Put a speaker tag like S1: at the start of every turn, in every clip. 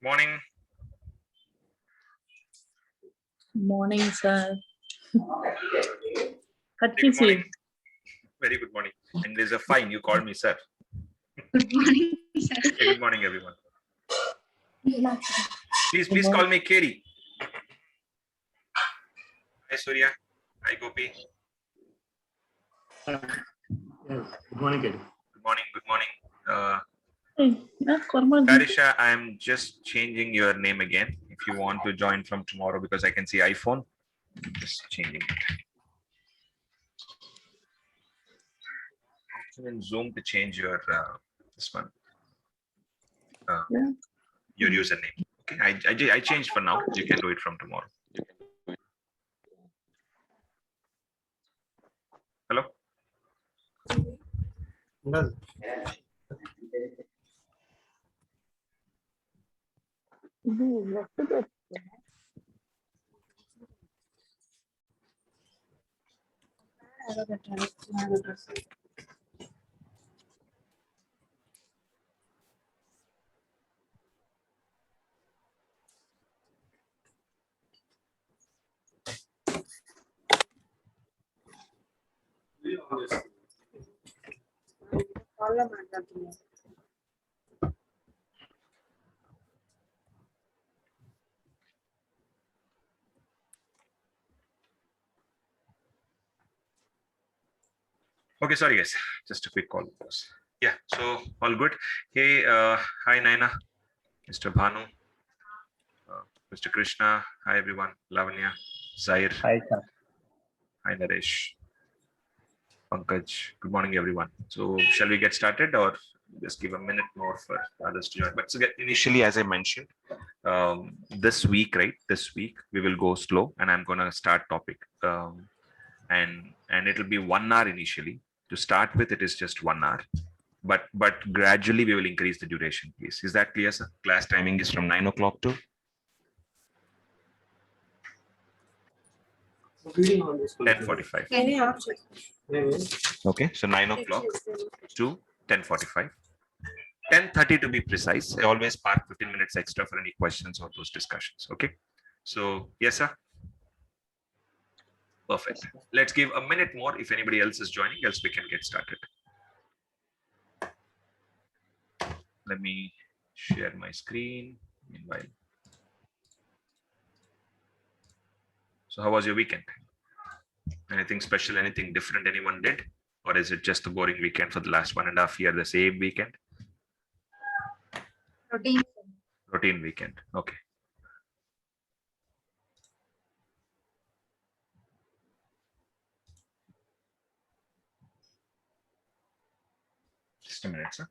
S1: Morning.
S2: Morning, sir.
S1: Good morning. Very good morning. And there's a fine. You called me, sir.
S3: Good morning, sir.
S1: Hey, good morning, everyone. Please call me Katie. Hi, Surya. Hi, Gopi.
S4: Good morning, Katie.
S1: Good morning. Good morning.
S2: Korma.
S1: Karisha, I am just changing your name again. If you want to join from tomorrow, because I can see iPhone, just changing it. Option in Zoom to change your this one, your username. Okay, I changed for now. You can do it from tomorrow. Hello.
S4: Well,
S1: Okay, sorry guys, just a quick call. Yeah, so all good. Hey, hi Naina, Mr. Bhanu, Mr. Krishna. Hi everyone. Lavanya, Zair.
S4: hi, sir.
S1: Hi Naresh. Pankaj. Good morning everyone. So shall we get started or just give a minute more for others to join? But so initially, as I mentioned, this week, right? This week we will go slow, and I'm gonna start topic, and it'll be 1 hour initially. To start with, it is just 1 hour, but gradually we will increase the duration, please. Is that clear, sir? Class timing is from 9 o'clock to 10:45. Okay, so 9 o'clock to 10:45. 10:30 to be precise. I always park 15 minutes extra for any questions or those discussions. Okay, so yes, sir. Perfect. Let's give a minute more if anybody else is joining, else we can get started. Let me share my screen meanwhile. So how was your weekend? Anything special, anything different anyone did? Or is it just a boring weekend for the last 1.5 years, the same weekend? Routine weekend. Okay. Just a minute, sir.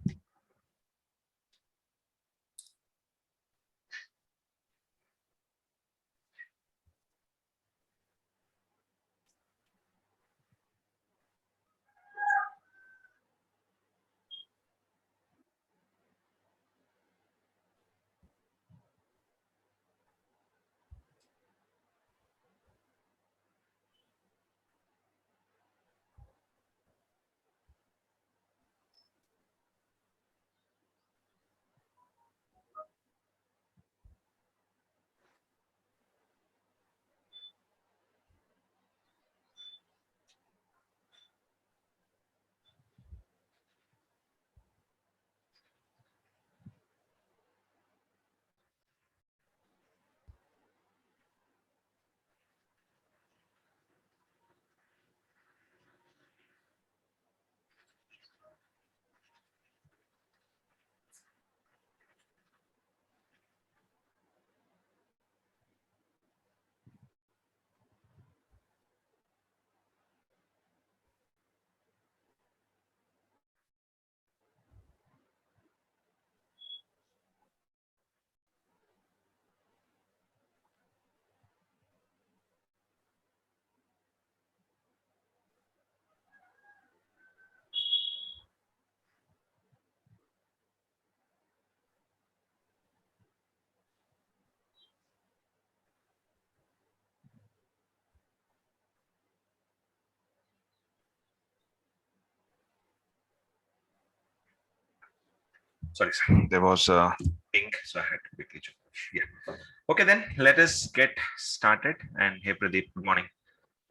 S1: Sorry, sir. There was a ping, so I had to quickly check. Yeah. Okay, then let us get started. And hey, Pradeep, good morning.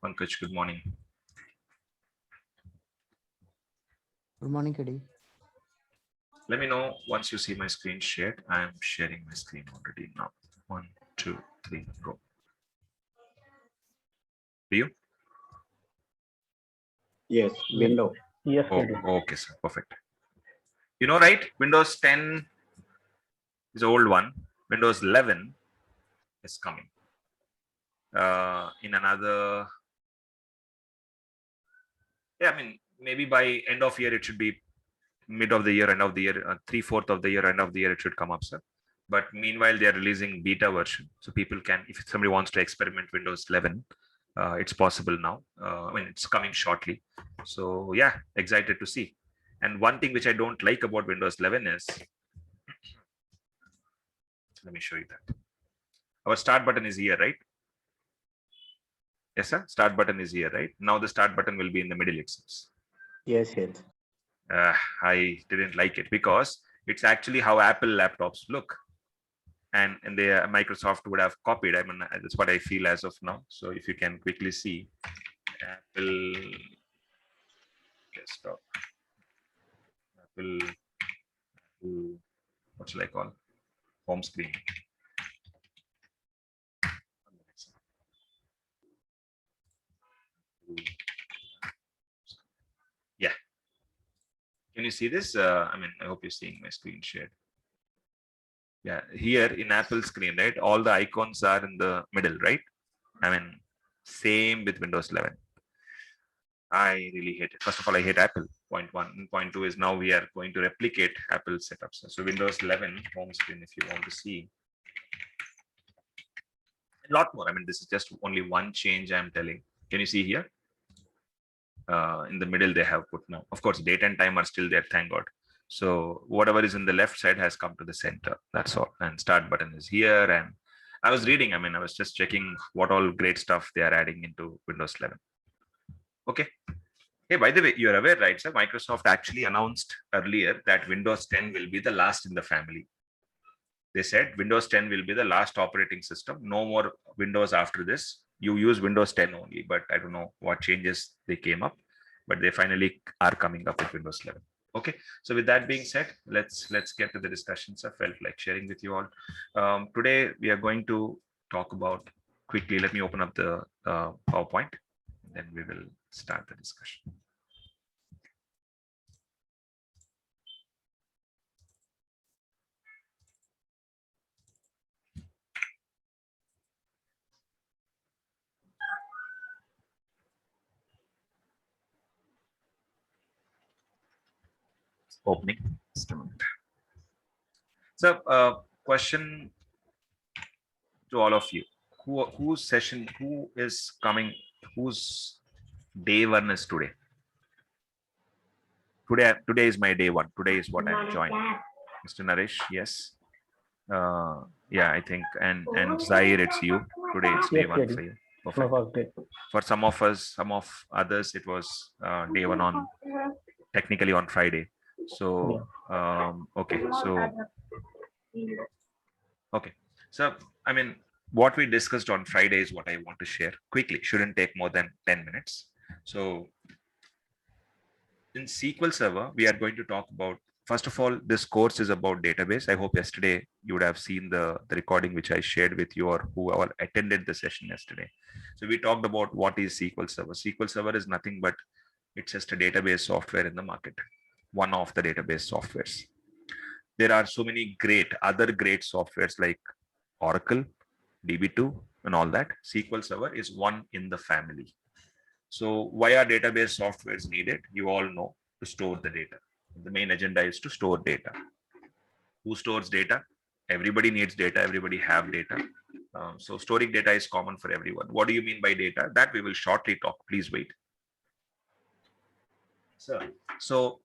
S1: Pankaj, good morning.
S5: Good morning, KD.
S1: Let me know once you see my screen shared. I am sharing my screen already now. 1, 2, 3, go. Do you?
S4: Yes, window.
S6: Yes,
S1: Oh,
S6: KD.
S1: okay, sir. Perfect. You know, right? Windows 10 is an old one. Windows 11 is coming. In another, yeah, I mean, maybe by end of year, it should be mid of the year, end of the year, 3/4 of the year, end of the year, it should come up, sir. But meanwhile, they are releasing beta version. So people can, if somebody wants to experiment Windows 11, it's possible now. I mean, it's coming shortly. So yeah, excited to see. And one thing which I don't like about Windows 11 is, let me show you that. Our start button is here, right? Yes, sir. Start button is here, right? Now the start button will be in the middle, it seems.
S4: Yes, yes.
S1: I didn't like it because it's actually how Apple laptops look. And the Microsoft would have copied. I mean, that's what I feel as of now. So if you can quickly see Apple desktop, Apple, what shall I call home screen? Yeah. Can you see this? I mean, I hope you're seeing my screen shared. Yeah, here in Apple screen, right? All the icons are in the middle, right? I mean, same with Windows 11. I really hate it. First of all, I hate Apple. Point one. Point two is now we are going to replicate Apple setups. So Windows 11 home screen, if you want to see a lot more. I mean, this is just only one change I'm telling. Can you see here? In the middle, they have put now. Of course, date and time are still there, thank God. So whatever is in the left side has come to the center. That's all. And start button is here. And I was reading, I mean, I was just checking what all great stuff they are adding into Windows 11. Okay. Hey, by the way, you're aware, right, sir? Microsoft actually announced earlier that Windows 10 will be the last in the family. They said Windows 10 will be the last operating system. No more Windows after this. You use Windows 10 only, but I don't know what changes they came up, but they finally are coming up with Windows 11. Okay, so with that being said, let's get to the discussions. I felt like sharing with you all. Today we are going to talk about quickly. Let me open up the PowerPoint, then we will start the discussion. Opening. So, question to all of you: whose session? Who is coming? Whose day one is today? Today is my day one. Today is what I'm joining. Mr. Naresh, yes. Yeah, I think, and Zaire, it's you. Today it's day
S6: Yes,
S1: one
S6: KD.
S1: for you.
S6: My
S1: Perfect.
S6: first day.
S1: For some of us, some of others, it was day one on technically on Friday. So okay, so I mean, what we discussed on Friday is what I want to share quickly. Shouldn't take more than 10 minutes. So in SQL Server, we are going to talk about, first of all, this course is about database. I hope yesterday you would have seen the recording which I shared with you, or whoever attended the session yesterday. So we talked about what is SQL Server. SQL Server is nothing but it's just a database software in the market, one of the database softwares. There are so many other great softwares like Oracle, DB2, and all that. SQL Server is one in the family. So why are database softwares needed? You all know, to store the data. The main agenda is to store data. Who stores data? Everybody needs data. Everybody have data. So storing data is common for everyone. What do you mean by data? That we will shortly talk. Please wait. So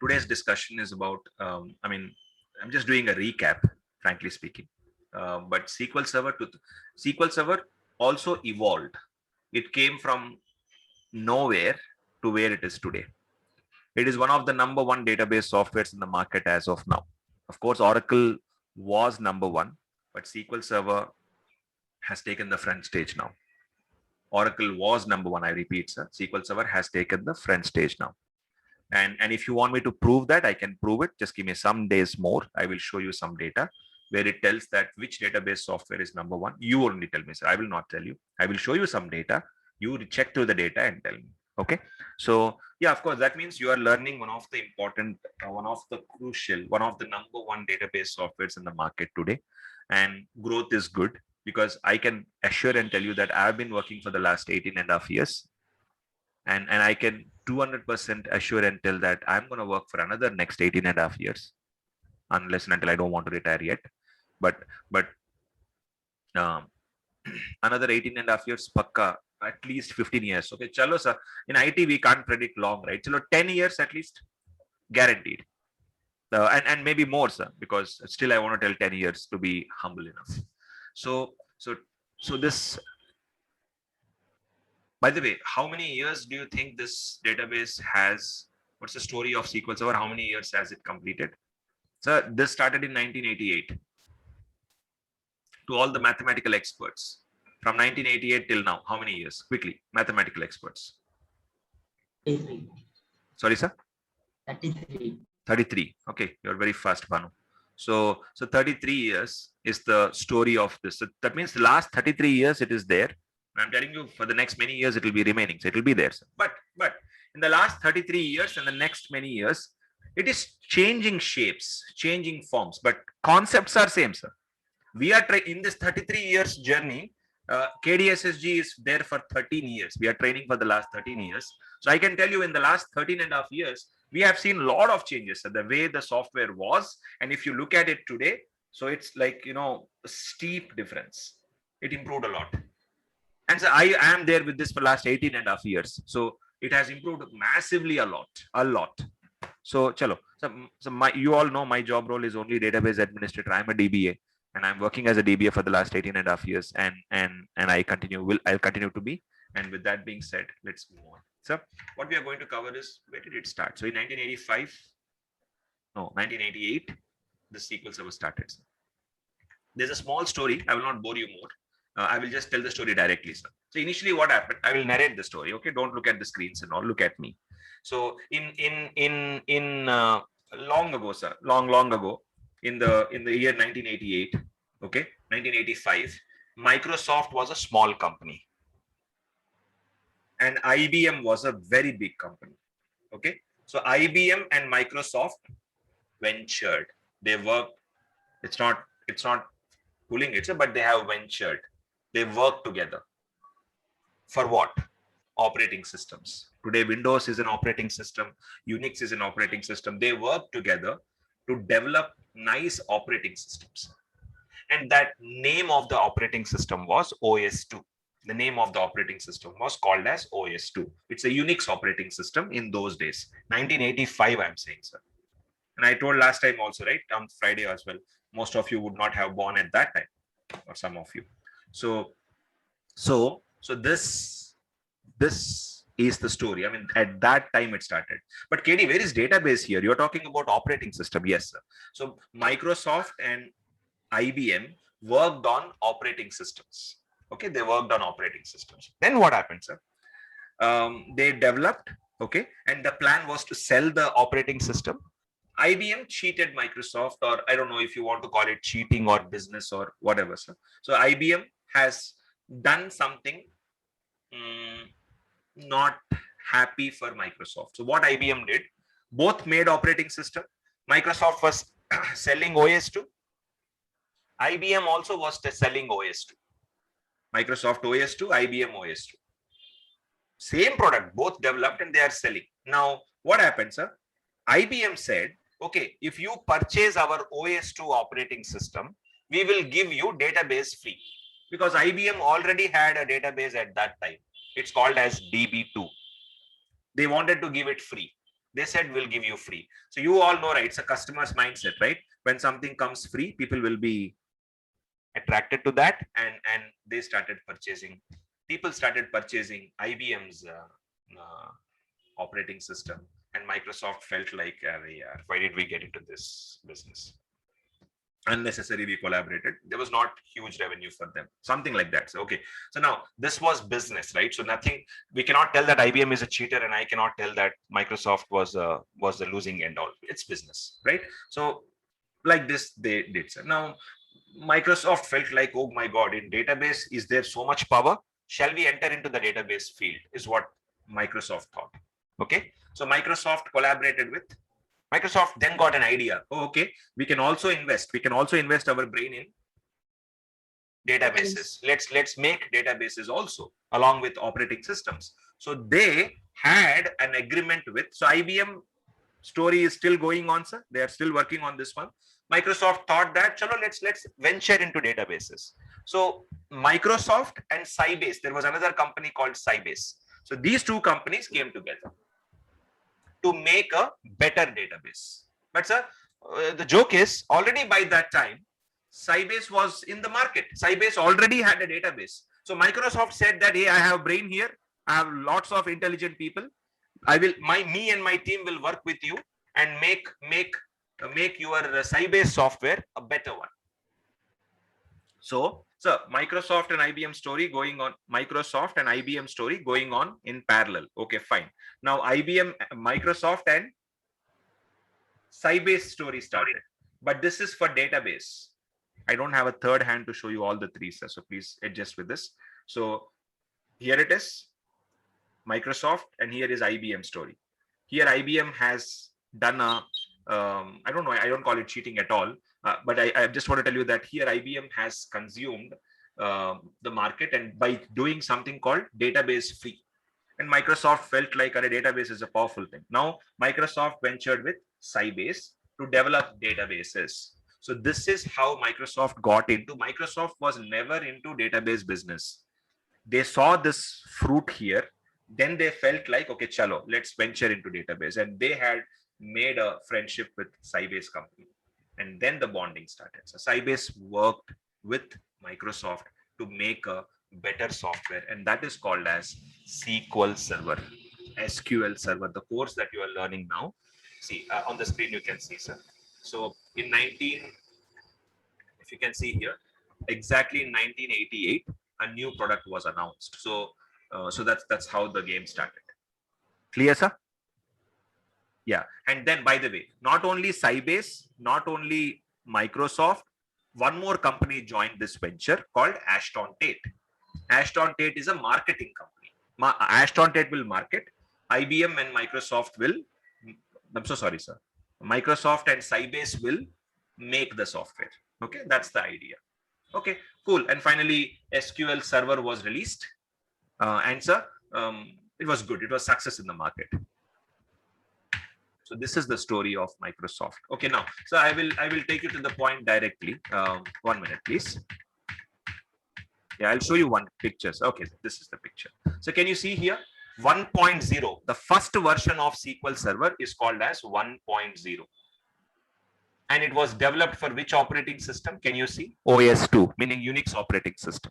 S1: today's discussion is about, I mean, I'm just doing a recap, frankly speaking. But SQL Server also evolved. It came from nowhere to where it is today. It is one of the number one database softwares in the market as of now. Of course, Oracle was number one, but SQL Server has taken the front stage now. Oracle was number one. I repeat, sir. SQL Server has taken the front stage now. And if you want me to prove that, I can prove it. Just give me some days more. I will show you some data where it tells that which database software is number one. You only tell me, sir. I will not tell you. I will show you some data. You check through the data and tell me. Okay. So yeah, of course, that means you are learning one of the important, one of the crucial, one of the number one database softwares in the market today. And growth is good because I can assure and tell you that I've been working for the last 18.5 years. And I can 200% assure and tell that I'm going to work for another next 18.5 years, unless and until I don't want to retire yet. But another 18.5 years, pakka, at least 15 years. Okay, chalo sir. In IT, we can't predict long, right? Chalo, 10 years at least, guaranteed. And maybe more, sir, because still I want to tell 10 years to be humble enough. So this. By the way, how many years do you think this database has? What's the story of SQL Server? How many years has it completed? So this started in 1988. To all the mathematical experts, from 1988 till now, how many years? Quickly, mathematical experts.
S5: 33.
S1: Sorry, sir?
S5: 33.
S1: 33. Okay, you're very fast, Banu. So 33 years is the story of this. So that means the last 33 years it is there. I'm telling you, for the next many years, it will be remaining. So it will be there. Sir. But in the last 33 years and the next many years, it is changing shapes, changing forms, but concepts are same, sir. We are in this 33 years journey. KDSSG is there for 13 years. We are training for the last 13 years. So I can tell you in the last 13.5 years, we have seen a lot of changes. So the way the software was, and if you look at it today, so it's like, a steep difference. It improved a lot. And so I am there with this for last 18.5 years. So it has improved massively a lot. So chalo. So you all know my job role is only database administrator. I'm a DBA and I'm working as a DBA for the last 18.5 years. And I'll continue to be. And with that being said, let's move on. So what we are going to cover is, where did it start? So in 1988, the SQL Server started. There's a small story. I will not bore you more. I will just tell the story directly, sir. So initially what happened, I will narrate the story. Okay. Don't look at the screens and all, look at me. So in long ago, sir, long ago, in the year 1988, okay, 1985, Microsoft was a small company and IBM was a very big company. Okay. So IBM and Microsoft ventured. They worked. It's not pulling it, but they have ventured. They work together. For what? Operating systems. Today, Windows is an operating system. Unix is an operating system. They work together to develop nice operating systems. And that name of the operating system was OS2. The name of the operating system was called as OS2. It's a Unix operating system in those days. 1985, I'm saying, sir. And I told last time also, right, on Friday as well, most of you would not have born at that time, or some of you. So this is the story. I mean, at that time it started. But KD, where is database here? You're talking about operating system. Yes, sir. So Microsoft and IBM worked on operating systems. Okay, they worked on operating systems. Then what happened, sir? They developed, okay, and the plan was to sell the operating system. IBM cheated Microsoft, or I don't know if you want to call it cheating or business or whatever, sir. So IBM has done something not happy for Microsoft. So what IBM did, both made operating system. Microsoft was selling OS2. IBM also was selling OS2. Microsoft OS2, IBM OS2. Same product, both developed and they are selling. Now, what happened, sir? IBM said, okay, if you purchase our OS2 operating system, we will give you database free. Because IBM already had a database at that time. It's called as DB2. They wanted to give it free. They said, we'll give you free. So you all know, right? It's a customer's mindset, right? When something comes free, people will be attracted to that. And they started purchasing. People started purchasing IBM's operating system. And Microsoft felt like, why did we get into this business? unnecessarily collaborated. There was not huge revenue for them, something like that. So okay, so now this was business, right? So nothing, we cannot tell that IBM is a cheater, and I cannot tell that Microsoft was the losing end all. It's business, right? So like this they did. So now Microsoft felt like, oh my god, in database is there so much power, shall we enter into the database field, is what Microsoft thought. Okay, so Microsoft collaborated with Microsoft, then got an idea. Oh, okay, we can also invest our brain in databases. Let's make databases also along with operating systems. So they had an agreement with, so IBM story is still going on, sir. They are still working on this one. Microsoft thought that, chalo, let's venture into databases. So Microsoft and Sybase, there was another company called Sybase. So these two companies came together to make a better database. But sir, the joke is, already by that time, Sybase was in the market. Sybase already had a database. So Microsoft said that, hey, I have brain here. I have lots of intelligent people. Me and my team will work with you and make your Sybase software a better one. So Microsoft and IBM story going on, Microsoft and IBM story going on in parallel. Okay, fine. Now IBM, Microsoft and Sybase story started, but this is for database. I don't have a third hand to show you all the three, sir, so please adjust with this. So here it is, Microsoft, and here is IBM story. Here IBM has done a, I don't know, I don't call it cheating at all, but I just want to tell you that here IBM has consumed the market, and by doing something called database fee. And Microsoft felt like a database is a powerful thing. Now Microsoft ventured with Sybase to develop databases. So this is how Microsoft got into. Microsoft was never into database business. They saw this fruit here. Then they felt like, okay, chalo, let's venture into database. And they had made a friendship with Sybase company. And then the bonding started. So Sybase worked with Microsoft to make a better software. And that is called as SQL Server, SQL Server, the course that you are learning now. See, on the screen, you can see, sir. So in if you can see here, exactly in 1988, a new product was announced. So that's how the game started. Clear, sir? Yeah. And then, by the way, not only Sybase, not only Microsoft, one more company joined this venture called Ashton Tate. Ashton Tate is a marketing company. Ashton Tate will market. IBM and Microsoft will, I'm so sorry, sir. Microsoft and Sybase will make the software. Okay, that's the idea. Okay, cool. And finally, SQL Server was released. And sir, it was good. It was success in the market. So this is the story of Microsoft. Okay, now, so I will take you to the point directly. 1 minute, please. Yeah, I'll show you one picture. Okay, this is the picture. So can you see here? 1.0, the first version of SQL Server is called as 1.0. And it was developed for which operating system? Can you see? OS2, meaning Unix operating system.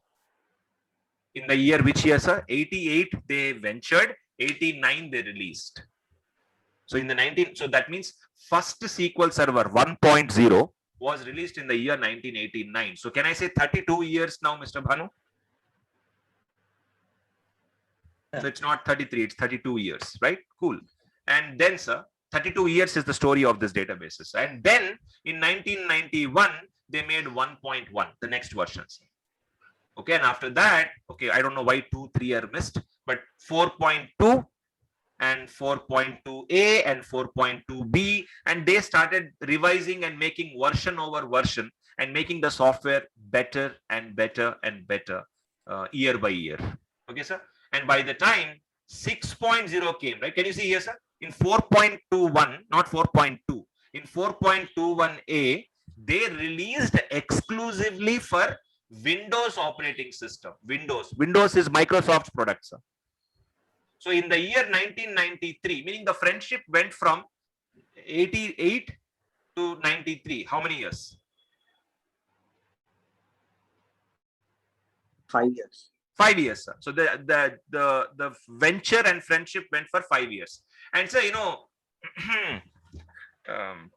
S1: In the year, which year, sir? 88, they ventured. 89, they released. So in the so that means first SQL Server 1.0 was released in the year 1989. So can I say 32 years now, Mr. Bhanu? So it's not 33, it's 32 years, right? Cool. And then, sir, 32 years is the story of this databases. And then in 1991, they made 1.1, the next versions. Okay, and after that, okay, I don't know why 2, 3 are missed, but 4.2 and 4.2a and 4.2b, and they started revising and making version over version and making the software better and better and better year by year. Okay, sir. And by the time 6.0 came, right? Can you see here, sir? In 4.21, not 4.2, in 4.21a, they released exclusively for Windows operating system. Windows is Microsoft's product, sir. So in the year 1993, meaning the friendship went from 88 to 93. How many years?
S4: 5 years.
S1: 5 years, sir. So the venture and friendship went for 5 years. And so, you know,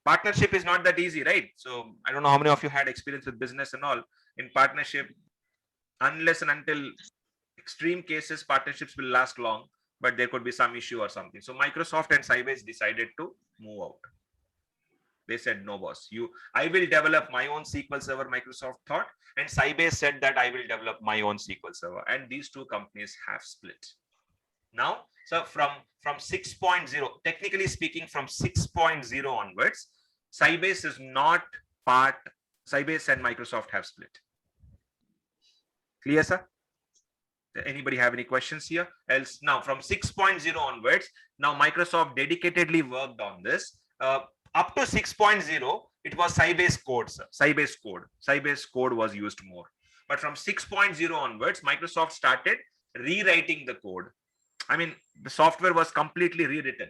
S1: partnership is not that easy, right? So I don't know how many of you had experience with business and all. In partnership, unless and until extreme cases, partnerships will last long, but there could be some issue or something. So Microsoft and Sybase decided to move out. They said, no, boss, I will develop my own SQL Server, Microsoft thought, and Sybase said that I will develop my own SQL Server. And these two companies have split. Now, so from 6.0, technically speaking, from 6.0 onwards, Sybase is not part, Sybase and Microsoft have split. Clear, sir? Anybody have any questions here? Else, now from 6.0 onwards, now Microsoft dedicatedly worked on this. Up to 6.0, it was Sybase code, sir. Sybase code. Sybase code was used more. But from 6.0 onwards, Microsoft started rewriting the code. I mean, the software was completely rewritten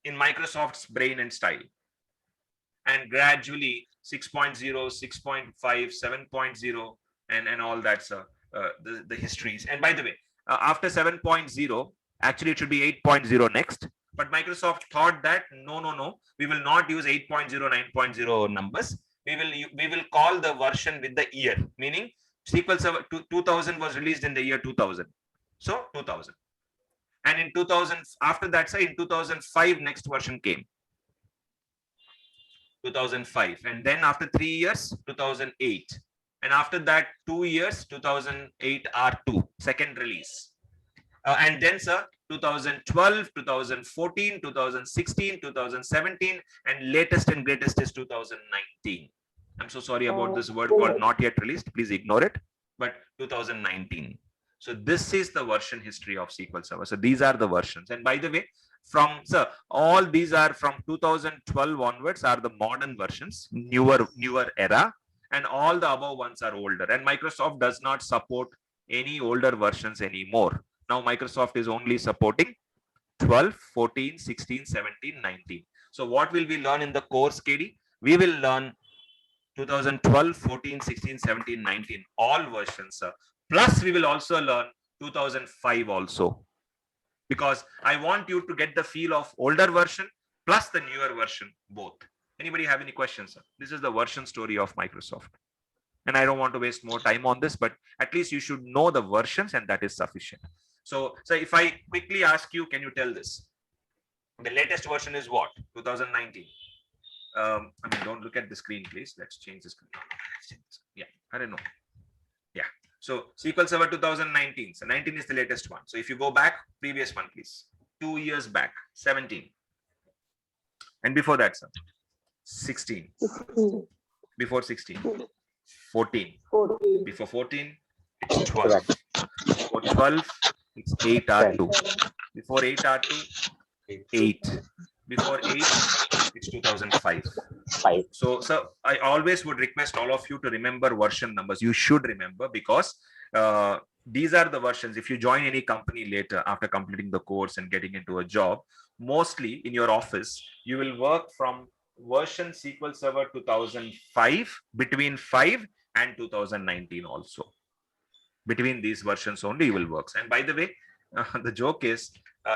S1: in Microsoft's brain and style. And gradually 6.0, 6.5, 7.0, and all that, sir, the histories. And by the way, after 7.0, actually it should be 8.0 next. But Microsoft thought that no, we will not use 8.0, 9.0 numbers. We will call the version with the year, meaning SQL Server 2000 was released in the year 2000. So 2000. And in 2000, after that, sir, in 2005, next version came. 2005. And then after 3 years, 2008. And after that, 2 years, 2008 R2, second release. And then, sir, 2012, 2014, 2016, 2017, and latest and greatest is 2019. I'm so sorry about this word called not yet released. Please ignore it. But 2019. So this is the version history of SQL Server. So these are the versions. And by the way, all these are from 2012 onwards are the modern versions, newer era, and all the above ones are older. And Microsoft does not support any older versions anymore. Now Microsoft is only supporting 12, 14, 16, 17, 19. So what will we learn in the course, KD? We will learn 2012, 14, 16, 17, 19, all versions, sir. Plus we will also learn 2005 also. Because I want you to get the feel of older version plus the newer version, both. Anybody have any questions, sir? This is the version story of Microsoft. And I don't want to waste more time on this, but at least you should know the versions and that is sufficient. So if I quickly ask you, can you tell this? The latest version is what? 2019. I mean, don't look at the screen, please. Let's change the screen. Yeah, I don't know. Yeah. So SQL Server 2019. So 19 is the latest one. So if you go back, previous one, please. 2 years back, 17. And before that, sir, 16. Before 16, 14. Before 14, it's 12. Before 12, it's 8 R2. Before 8 R2, 8. Before 8, it's 2005. So I always would request all of you to remember version numbers. You should remember because these are the versions. If you join any company later after completing the course and getting into a job, mostly in your office, you will work from version SQL Server 2005, between 5 and 2019 also. Between these versions only you will work. And by the way, the joke is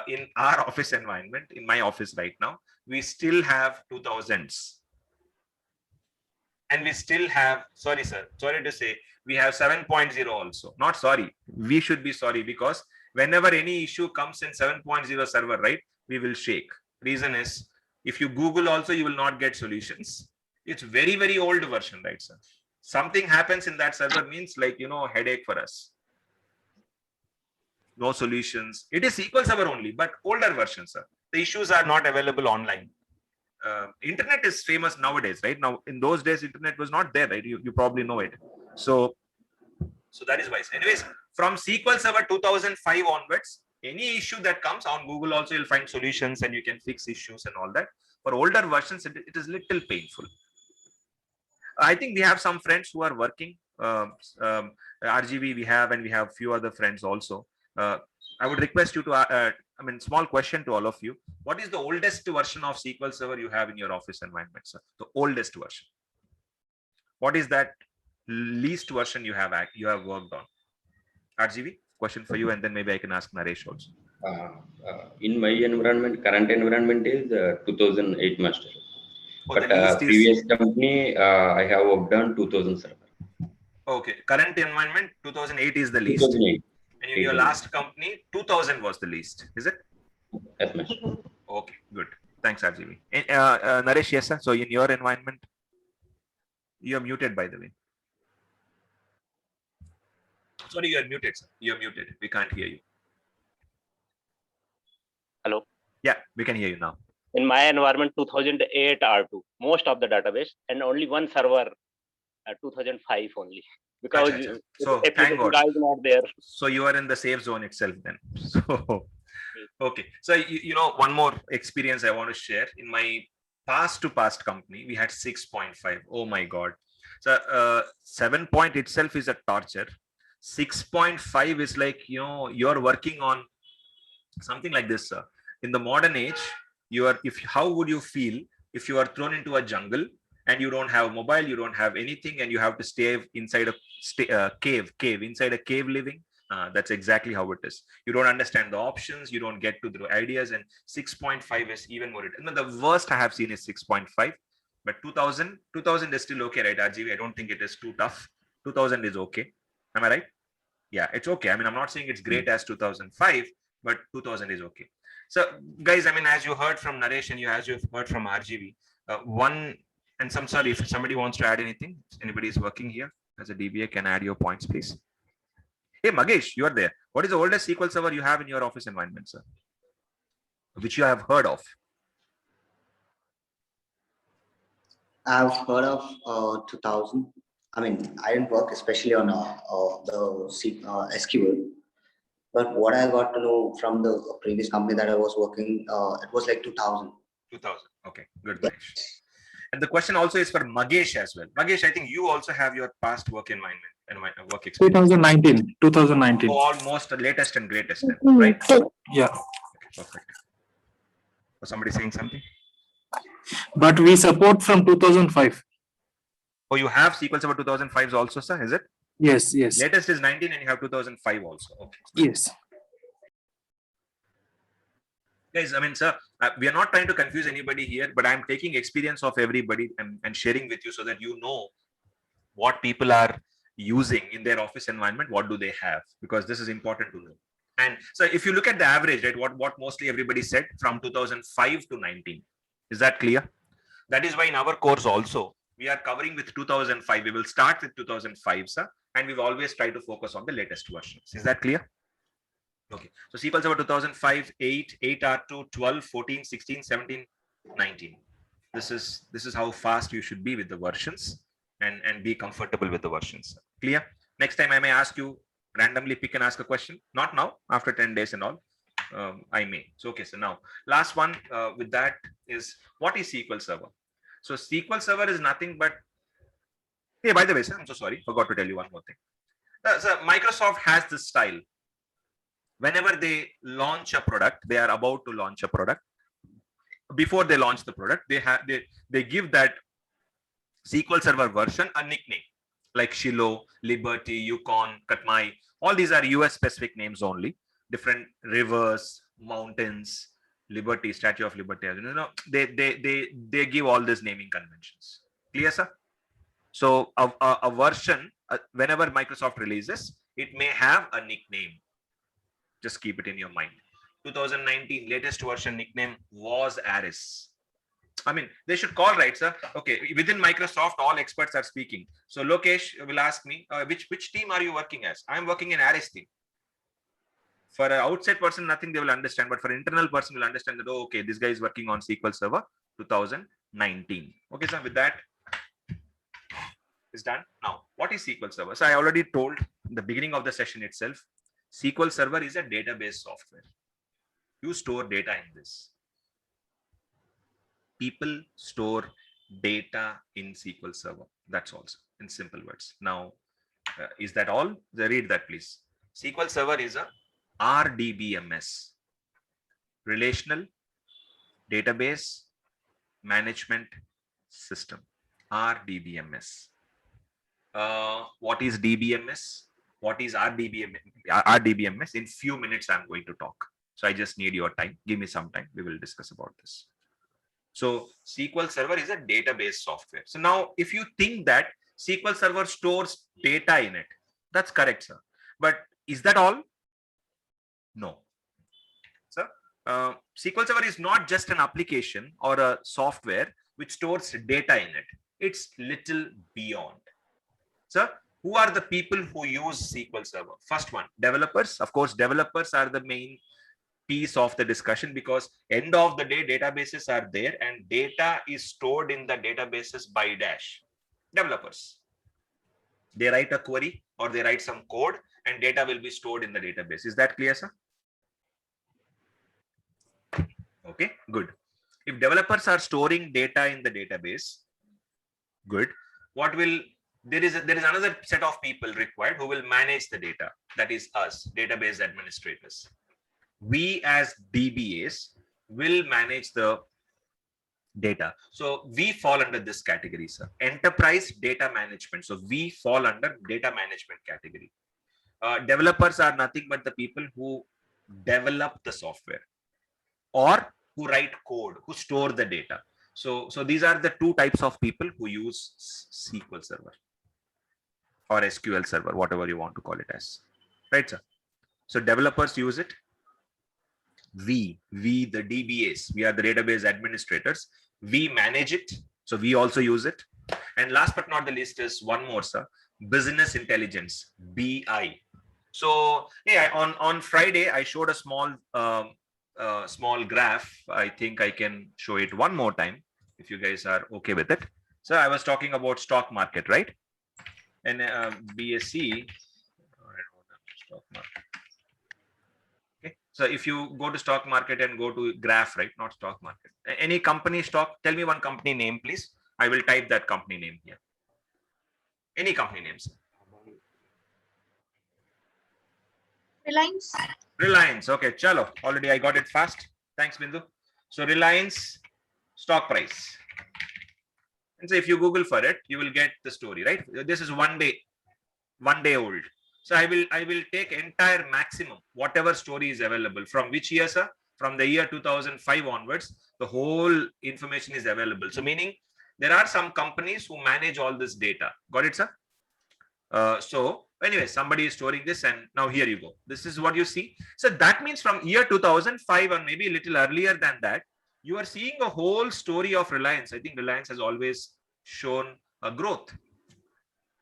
S1: in our office environment, in my office right now, we still have 2000s. And we still have, sorry, sir, sorry to say, we have 7.0 also. Not sorry, we should be sorry because whenever any issue comes in 7.0 server, right, we will shake. Reason is, if you Google also, you will not get solutions. It's very, very old version, right, sir? Something happens in that server means like, headache for us. No solutions. It is SQL Server only, but older version, sir. The issues are not available online. Internet is famous nowadays, right? Now, in those days, internet was not there, right? You probably know it. So that is wise. Anyways, from SQL Server 2005 onwards, any issue that comes on Google also, you'll find solutions and you can fix issues and all that. For older versions, it is little painful. I think we have some friends who are working. RGB we have, and we have few other friends also. I would request you to, small question to all of you. What is the oldest version of SQL Server you have in your office environment, sir? The oldest version. What is that least version you have worked on? RGB, question for you, and then maybe I can ask Naresh also.
S6: In my environment, current environment is 2008 master.
S1: Oh,
S6: But
S1: the least is
S6: previous company, I have worked on 2000 server.
S1: okay. Current environment 2008 is the least,
S6: 2008.
S1: and in your last company 2000 was the least. Is it?
S6: Yes, ma'am.
S1: Okay, good. Thanks, RGV. Naresh, yes, sir. So in your environment, you are muted, by the way. Sorry, you are muted, sir. You are muted. We can't hear you.
S7: Hello.
S1: Yeah, we can hear you now.
S7: In my environment, 2008 R2, most of the database, and only one server, 2005 only. Because
S1: Acha, acha. So
S7: if
S1: thank God.
S7: guy is not there.
S1: So you are in the safe zone itself then. So okay. So you know, one more experience I want to share. In my past company, we had 6.5. Oh my God. So 7 point itself is a torture. 6.5 is like, you know, you're working on something like this, sir. In the modern age, how would you feel if you are thrown into a jungle and you don't have mobile, you don't have anything, and you have to stay inside a cave inside a cave living? That's exactly how it is. You don't understand the options, you don't get to the ideas, and 6.5 is even more. No, the worst I have seen is 6.5, but 2000 is still okay, right, RGV? I don't think it is too tough. 2000 is okay. Am I right? Yeah, it's okay. I mean, I'm not saying it's great as 2005, but 2000 is okay. So guys, I mean, as you heard from Naresh and as you've heard from RGV, sorry, if somebody wants to add anything, anybody is working here as a DBA, can add your points, please. Hey, Magesh, you are there. What is the oldest SQL server you have in your office environment, sir? Which you have heard of?
S4: I've heard of 2000. I mean, I didn't work especially on the SQL, but what I got to know from the previous company that I was working, it was like 2000.
S1: 2000. Okay, good, Magesh. And the question also is for Magesh as well. Magesh, I think you also have your past work environment and work experience.
S8: 2019.
S1: Oh, almost the latest and greatest, then, right?
S8: Yeah.
S1: Okay, perfect. Was somebody saying something?
S8: But we support from 2005.
S1: Oh, you have SQL Server 2005 also, sir? Is it?
S8: Yes, yes.
S1: Latest is 19 and you have 2005 also. Okay.
S8: Yes.
S1: Guys, I mean, sir, we are not trying to confuse anybody here, but I'm taking experience of everybody and sharing with you so that you know what people are using in their office environment. What do they have? Because this is important to know. And so if you look at the average, right, what mostly everybody said from 2005 to 19. Is that clear? That is why in our course also, we are covering with 2005. We will start with 2005, sir. And we've always tried to focus on the latest versions. Is that clear? Okay. So SQL Server 2005, 8, 8R2, 12, 14, 16, 17, 19. This is how fast you should be with the versions and be comfortable with the versions. Clear? Next time I may ask you, randomly pick and ask a question. Not now, after 10 days and all. I may. So, okay. So now, last one with that is, what is SQL Server? So SQL Server is nothing but, hey, by the way, sir, I'm so sorry, forgot to tell you one more thing. So Microsoft has this style. Whenever they launch a product, they are about to launch a product. Before they launch the product, they give that SQL Server version a nickname, like Shiloh, Liberty, Yukon, Katmai. All these are US specific names only. Different rivers, mountains, Liberty, Statue of Liberty. You know, they give all these naming conventions. Clear, sir? So a version, whenever Microsoft releases, it may have a nickname. Just keep it in your mind. 2019 latest version nickname was Aris. I mean, they should call, right, sir? Okay, within Microsoft, all experts are speaking. So Lokesh will ask me, which team are you working as? I'm working in Aris team. For an outside person, nothing they will understand, but for internal person will understand that, oh, okay, this guy is working on SQL Server 2019. Okay, sir, with that is done. Now, what is SQL Server? So I already told in the beginning of the session itself, SQL Server is a database software. You store data in this. People store data in SQL Server. That's also in simple words. Now, is that all? Read that, please. SQL Server is a RDBMS, Relational Database Management System, RDBMS. What is DBMS? What is RDBMS? In few minutes, I'm going to talk. So I just need your time. Give me some time. We will discuss about this. So SQL Server is a database software. So now if you think that SQL Server stores data in it, that's correct, sir. But is that all? No. Sir, SQL Server is not just an application or a software which stores data in it. It's little beyond. Sir, who are the people who use SQL Server? First one, developers. Of course, developers are the main piece of the discussion because end of the day, databases are there and data is stored in the databases by dash. Developers. They write a query or they write some code and data will be stored in the database. Is that clear, sir? Okay, good. If developers are storing data in the database, good. What will there is another set of people required who will manage the data. That is us, database administrators. We as DBAs will manage the data. So we fall under this category, sir. Enterprise data management. So we fall under data management category. Developers are nothing but the people who develop the software or who write code, who store the data. So these are the two types of people who use SQL Server or SQL Server, whatever you want to call it as. Right, sir? So developers use it. We the DBAs, we are the database administrators. We manage it. So we also use it. And last but not the least is one more, sir. Business intelligence, BI. So yeah, on Friday, I showed a small graph. I think I can show it one more time if you guys are okay with it. So I was talking about stock market, right? And BSE, stock market. Okay. So if you go to stock market and go to graph, right? Not stock market. Any company stock, tell me one company name, please. I will type that company name here. Any company names.
S3: Reliance.
S1: Reliance. Okay, chalo. Already I got it fast. Thanks, Bindu. So Reliance stock price. And so if you Google for it, you will get the story, right? This is one day old. So I will take entire maximum, whatever story is available. From which year, sir? From the year 2005 onwards, the whole information is available. So meaning there are some companies who manage all this data. Got it, sir? So anyway, somebody is storing this and now here you go. This is what you see. So that means from year 2005 or maybe a little earlier than that, you are seeing a whole story of Reliance. I think Reliance has always shown a growth.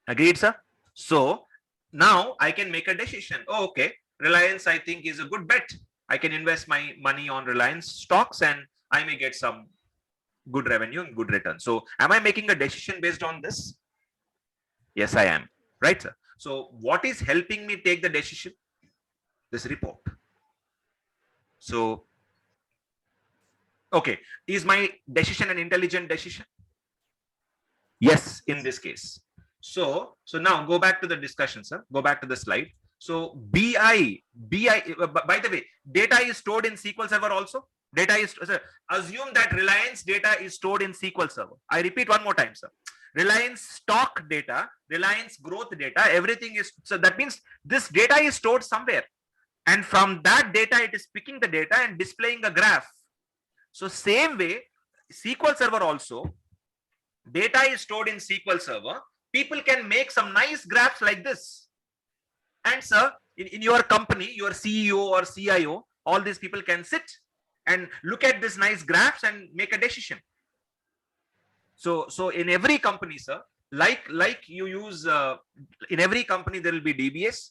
S1: Agreed, sir? So now I can make a decision. Oh, okay. Reliance, I think, is a good bet. I can invest my money on Reliance stocks and I may get some good revenue and good return. So am I making a decision based on this? Yes, I am. Right, sir? So what is helping me take the decision? This report. So, okay. Is my decision an intelligent decision? Yes, in this case. So now go back to the discussion, sir. Go back to the slide. So BI, by the way, data is stored in SQL Server also. Data is, sir, assume that Reliance data is stored in SQL Server. I repeat one more time, sir. Reliance stock data, Reliance growth data, everything is, so that means this data is stored somewhere. And from that data, it is picking the data and displaying a graph. So same way, SQL Server also, data is stored in SQL Server. People can make some nice graphs like this. And sir, in your company, your CEO or CIO, all these people can sit and look at this nice graphs and make a decision. So in every company, sir, like you use, in every company, there will be DBAs.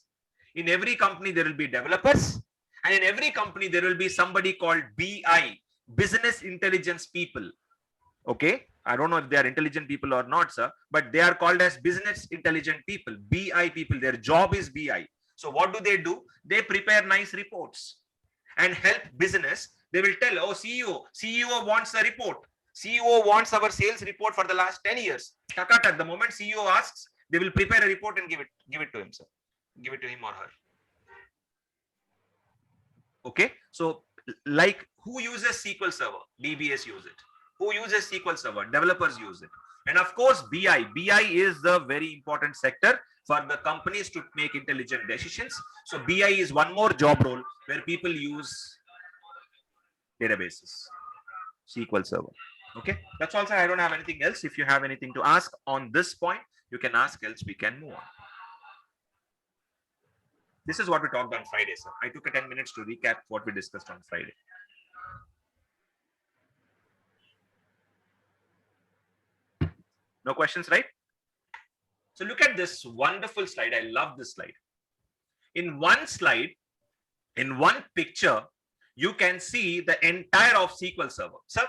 S1: In every company, there will be developers. And in every company, there will be somebody called BI, business intelligence people. Okay. I don't know if they are intelligent people or not, sir, but they are called as business intelligent people, BI people. Their job is BI. So what do? They prepare nice reports and help business. They will tell, oh, CEO wants a report. CEO wants our sales report for the last 10 years. The moment CEO asks, they will prepare a report and give it to him, sir. Give it to him or her. Okay. So like who uses SQL Server? DBAs use it. Who uses SQL Server? Developers use it. And of course, BI. BI is the very important sector for the companies to make intelligent decisions. So BI is one more job role where people use databases, SQL Server. Okay, that's all, sir. I don't have anything else. If you have anything to ask on this point, you can ask, else we can move on. This is what we talked on Friday, sir. I took a 10 minutes to recap what we discussed on Friday. No questions, right? So look at this wonderful slide. I love this slide. In one slide, in one picture, you can see the entire of SQL Server. So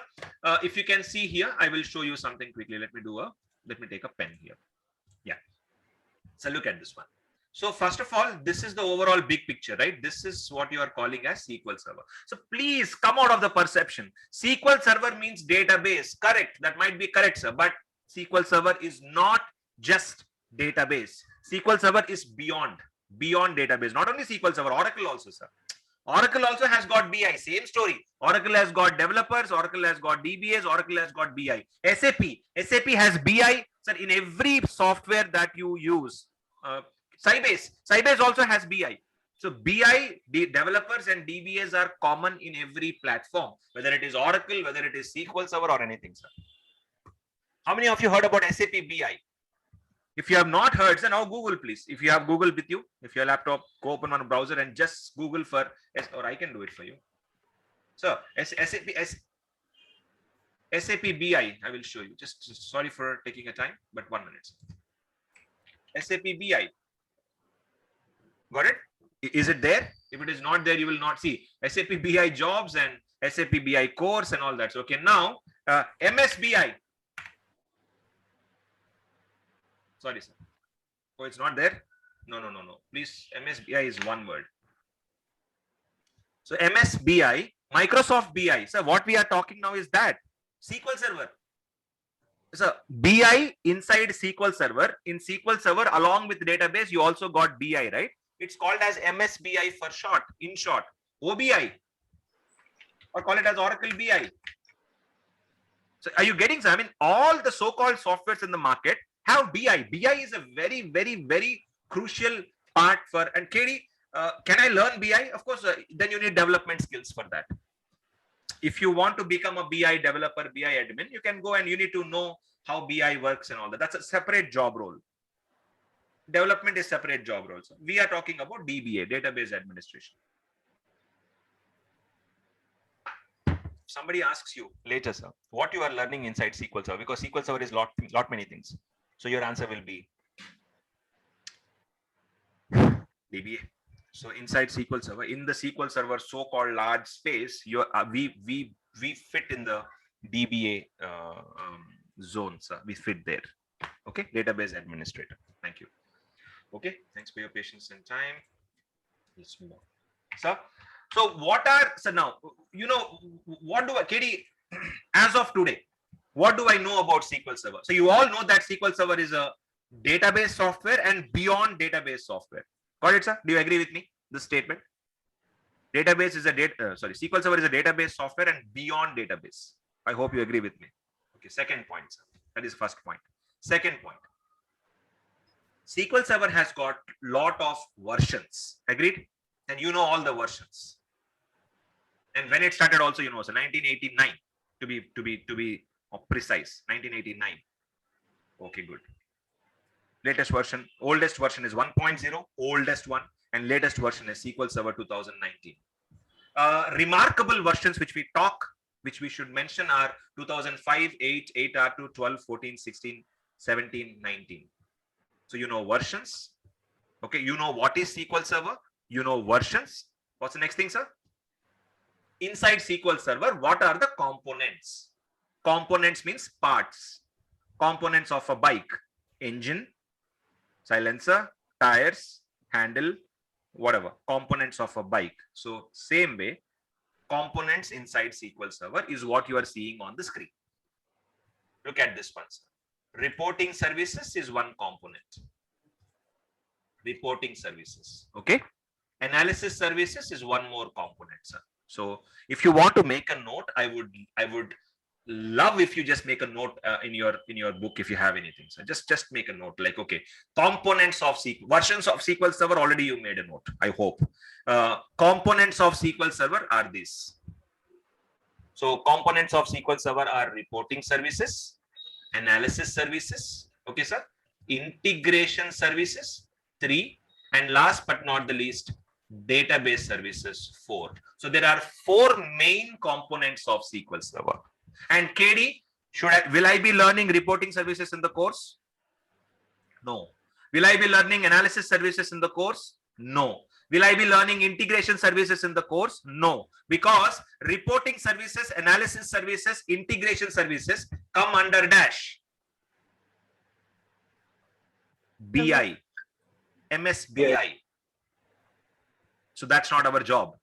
S1: if you can see here, I will show you something quickly. Let me take a pen here. Yeah. So look at this one. So first of all, this is the overall big picture, right? This is what you are calling as SQL Server. So please come out of the perception. SQL Server means database. Correct. That might be correct, sir. But SQL Server is not just database. SQL Server is beyond database. Not only SQL Server, Oracle also, sir. Oracle also has got BI, same story. Oracle has got developers, Oracle has got DBAs, Oracle has got BI. SAP has BI, sir, in every software that you use. Sybase also has BI. So BI, the developers and DBAs are common in every platform, whether it is Oracle, whether it is SQL Server or anything, sir. How many of you heard about SAP BI? If you have not heard, so now Google, please. If you have Google with you, if your laptop, go open one browser and just Google for or I can do it for you. So SAP BI, I will show you. Just sorry for taking a time, but 1 minute. SAP BI. Got it? Is it there? If it is not there, you will not see SAP BI jobs and SAP BI course and all that. So, okay, now MSBI. Sorry, sir. Oh, it's not there? No. Please, MSBI is one word. So MSBI, Microsoft BI. So what we are talking now is that SQL Server. So BI inside SQL Server. In SQL Server, along with database, you also got BI, right? It's called as MSBI for short, in short. OBI. Or call it as Oracle BI. So are you getting, sir? I mean, all the so-called softwares in the market have BI. BI is a very, very, very crucial part for, and KD, can I learn BI? Of course, then you need development skills for that. If you want to become a BI developer, BI admin, you can go and you need to know how BI works and all that. That's a separate job role. Development is separate job roles. We are talking about DBA, database administration. Somebody asks you later, sir, what you are learning inside SQL Server, because SQL Server is lot many things. So your answer will be DBA. So inside SQL Server, in the SQL Server so-called large space, we fit in the DBA zone, sir. We fit there. Okay, database administrator. Thank you. Okay, thanks for your patience and time. Let's move on, sir. So what are, so now, you know, what do I, KD, as of today, what do I know about SQL Server? So you all know that SQL Server is a database software and beyond database software. Got it, sir? Do you agree with me, this statement? Database is a SQL Server is a database software and beyond database. I hope you agree with me. Okay, second point, sir. That is first point. Second point. SQL Server has got lot of versions. Agreed? And you know all the versions. And when it started also, you know, so 1989 to be precise, 1989. Okay, good. Latest version, oldest version is 1.0, oldest one, and latest version is SQL Server 2019. Remarkable versions which we should mention are 2005, 8, 8R2, 12, 14, 16, 17, 19. So you know versions. Okay, you know what is SQL Server. You know versions. What's the next thing, sir? Inside SQL Server, what are the components? Components means parts. Components of a bike, engine, silencer, tires, handle, whatever. Components of a bike. So same way, components inside SQL Server is what you are seeing on the screen. Look at this one, sir. Reporting services is one component. Reporting services. Okay. Analysis services is one more component, sir. So if you want to make a note, I would love if you just make a note in your book if you have anything. So just make a note like, okay, components of SQL, versions of SQL Server, already you made a note, I hope. Components of SQL Server are these. So components of SQL Server are reporting services, analysis services, okay, sir, integration services, 3, and last but not the least, database services, 4. So there are 4 main components of SQL Server. And KD, will I be learning reporting services in the course? No. Will I be learning analysis services in the course? No. Will I be learning integration services in the course? No. Because reporting services, analysis services, integration services come under dash BI, MSBI. So that's not our job.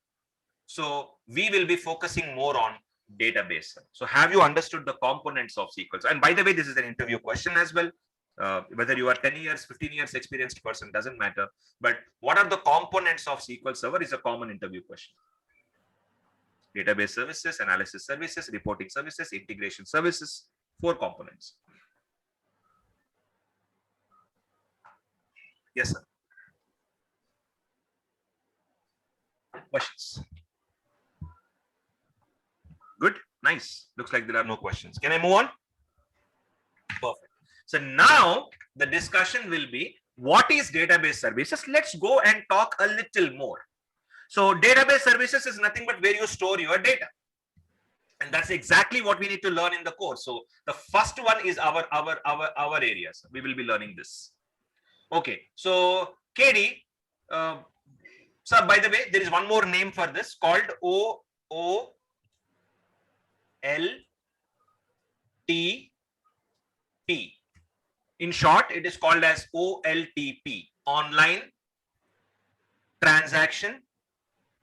S1: So we will be focusing more on database. So have you understood the components of SQL? And by the way, this is an interview question as well. Whether you are 10 years, 15 years experienced person, doesn't matter. But what are the components of SQL Server is a common interview question. Database services, analysis services, reporting services, integration services, 4 components. Yes, sir. Questions? Good, nice. Looks like there are no questions. Can I move on? Perfect. So now the discussion will be, what is database services? Let's go and talk a little more. So database services is nothing but where you store your data. And that's exactly what we need to learn in the course. So the first one is our areas. We will be learning this. Okay. So KD, sir, by the way, there is one more name for this called OOLTP. In short, it is called as OLTP, online transaction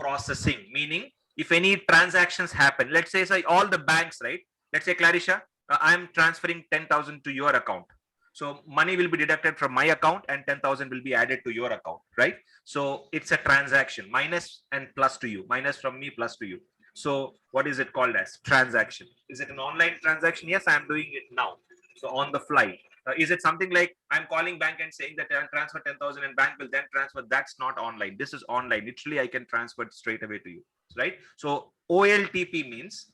S1: processing, meaning if any transactions happen, let's say all the banks, right? Let's say Clarisha, I'm transferring 10,000 to your account. So money will be deducted from my account and 10,000 will be added to your account, right? So it's a transaction, minus and plus to you, minus from me plus to you. So what is it called as? Transaction. Is it an online transaction? Yes, I'm doing it now. So on the fly. Is it something like I'm calling bank and saying that I'll transfer 10,000 and bank will then transfer? That's not online. This is online. Literally, I can transfer it straight away to you, right? So OLTP means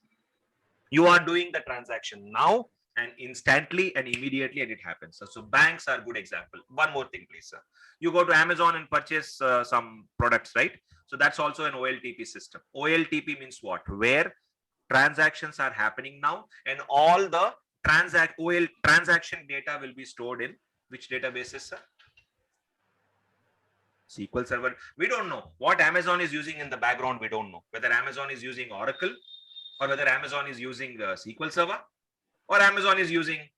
S1: you are doing the transaction now and instantly and immediately, and it happens. So banks are a good example. One more thing, please, sir. You go to Amazon and purchase some products, right? So that's also an OLTP system. OLTP means what? Where transactions are happening now, and all the transaction data will be stored in which databases, sir? SQL Server. We don't know what Amazon is using in the background. We don't know whether Amazon is using Oracle or whether Amazon is using SQL Server or Amazon is using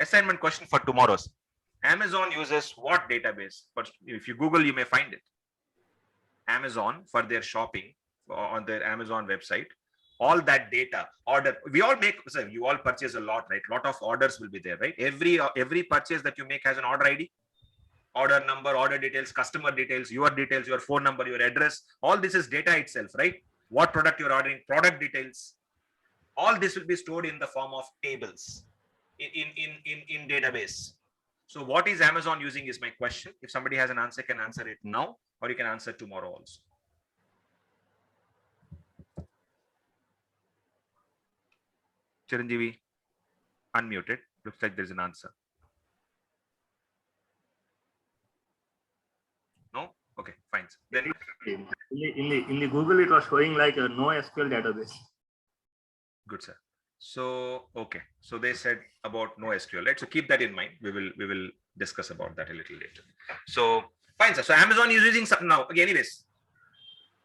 S1: assignment question for tomorrow's. Amazon uses what database? But if you Google, you may find it. Amazon, for their shopping on their Amazon website, all that data order, we all make, so you all purchase a lot, right? Lot of orders will be there, right? Every purchase that you make has an order ID, order number, order details, customer details, your phone number, your address. All this is data itself, right? What product you're ordering, product details. All this will be stored in the form of tables in database. So what is Amazon using is my question. If somebody has an answer, can answer it now, or you can answer tomorrow also. Chiranjeevi, unmuted. Looks like there's an answer. No? Okay, fine. Then
S8: in the Google, it was showing like a NoSQL database.
S1: good, sir. So okay, so they said about NoSQL, right? So keep that in mind. We will discuss about that a little later. So fine, sir. So Amazon is using some now. Okay, anyways,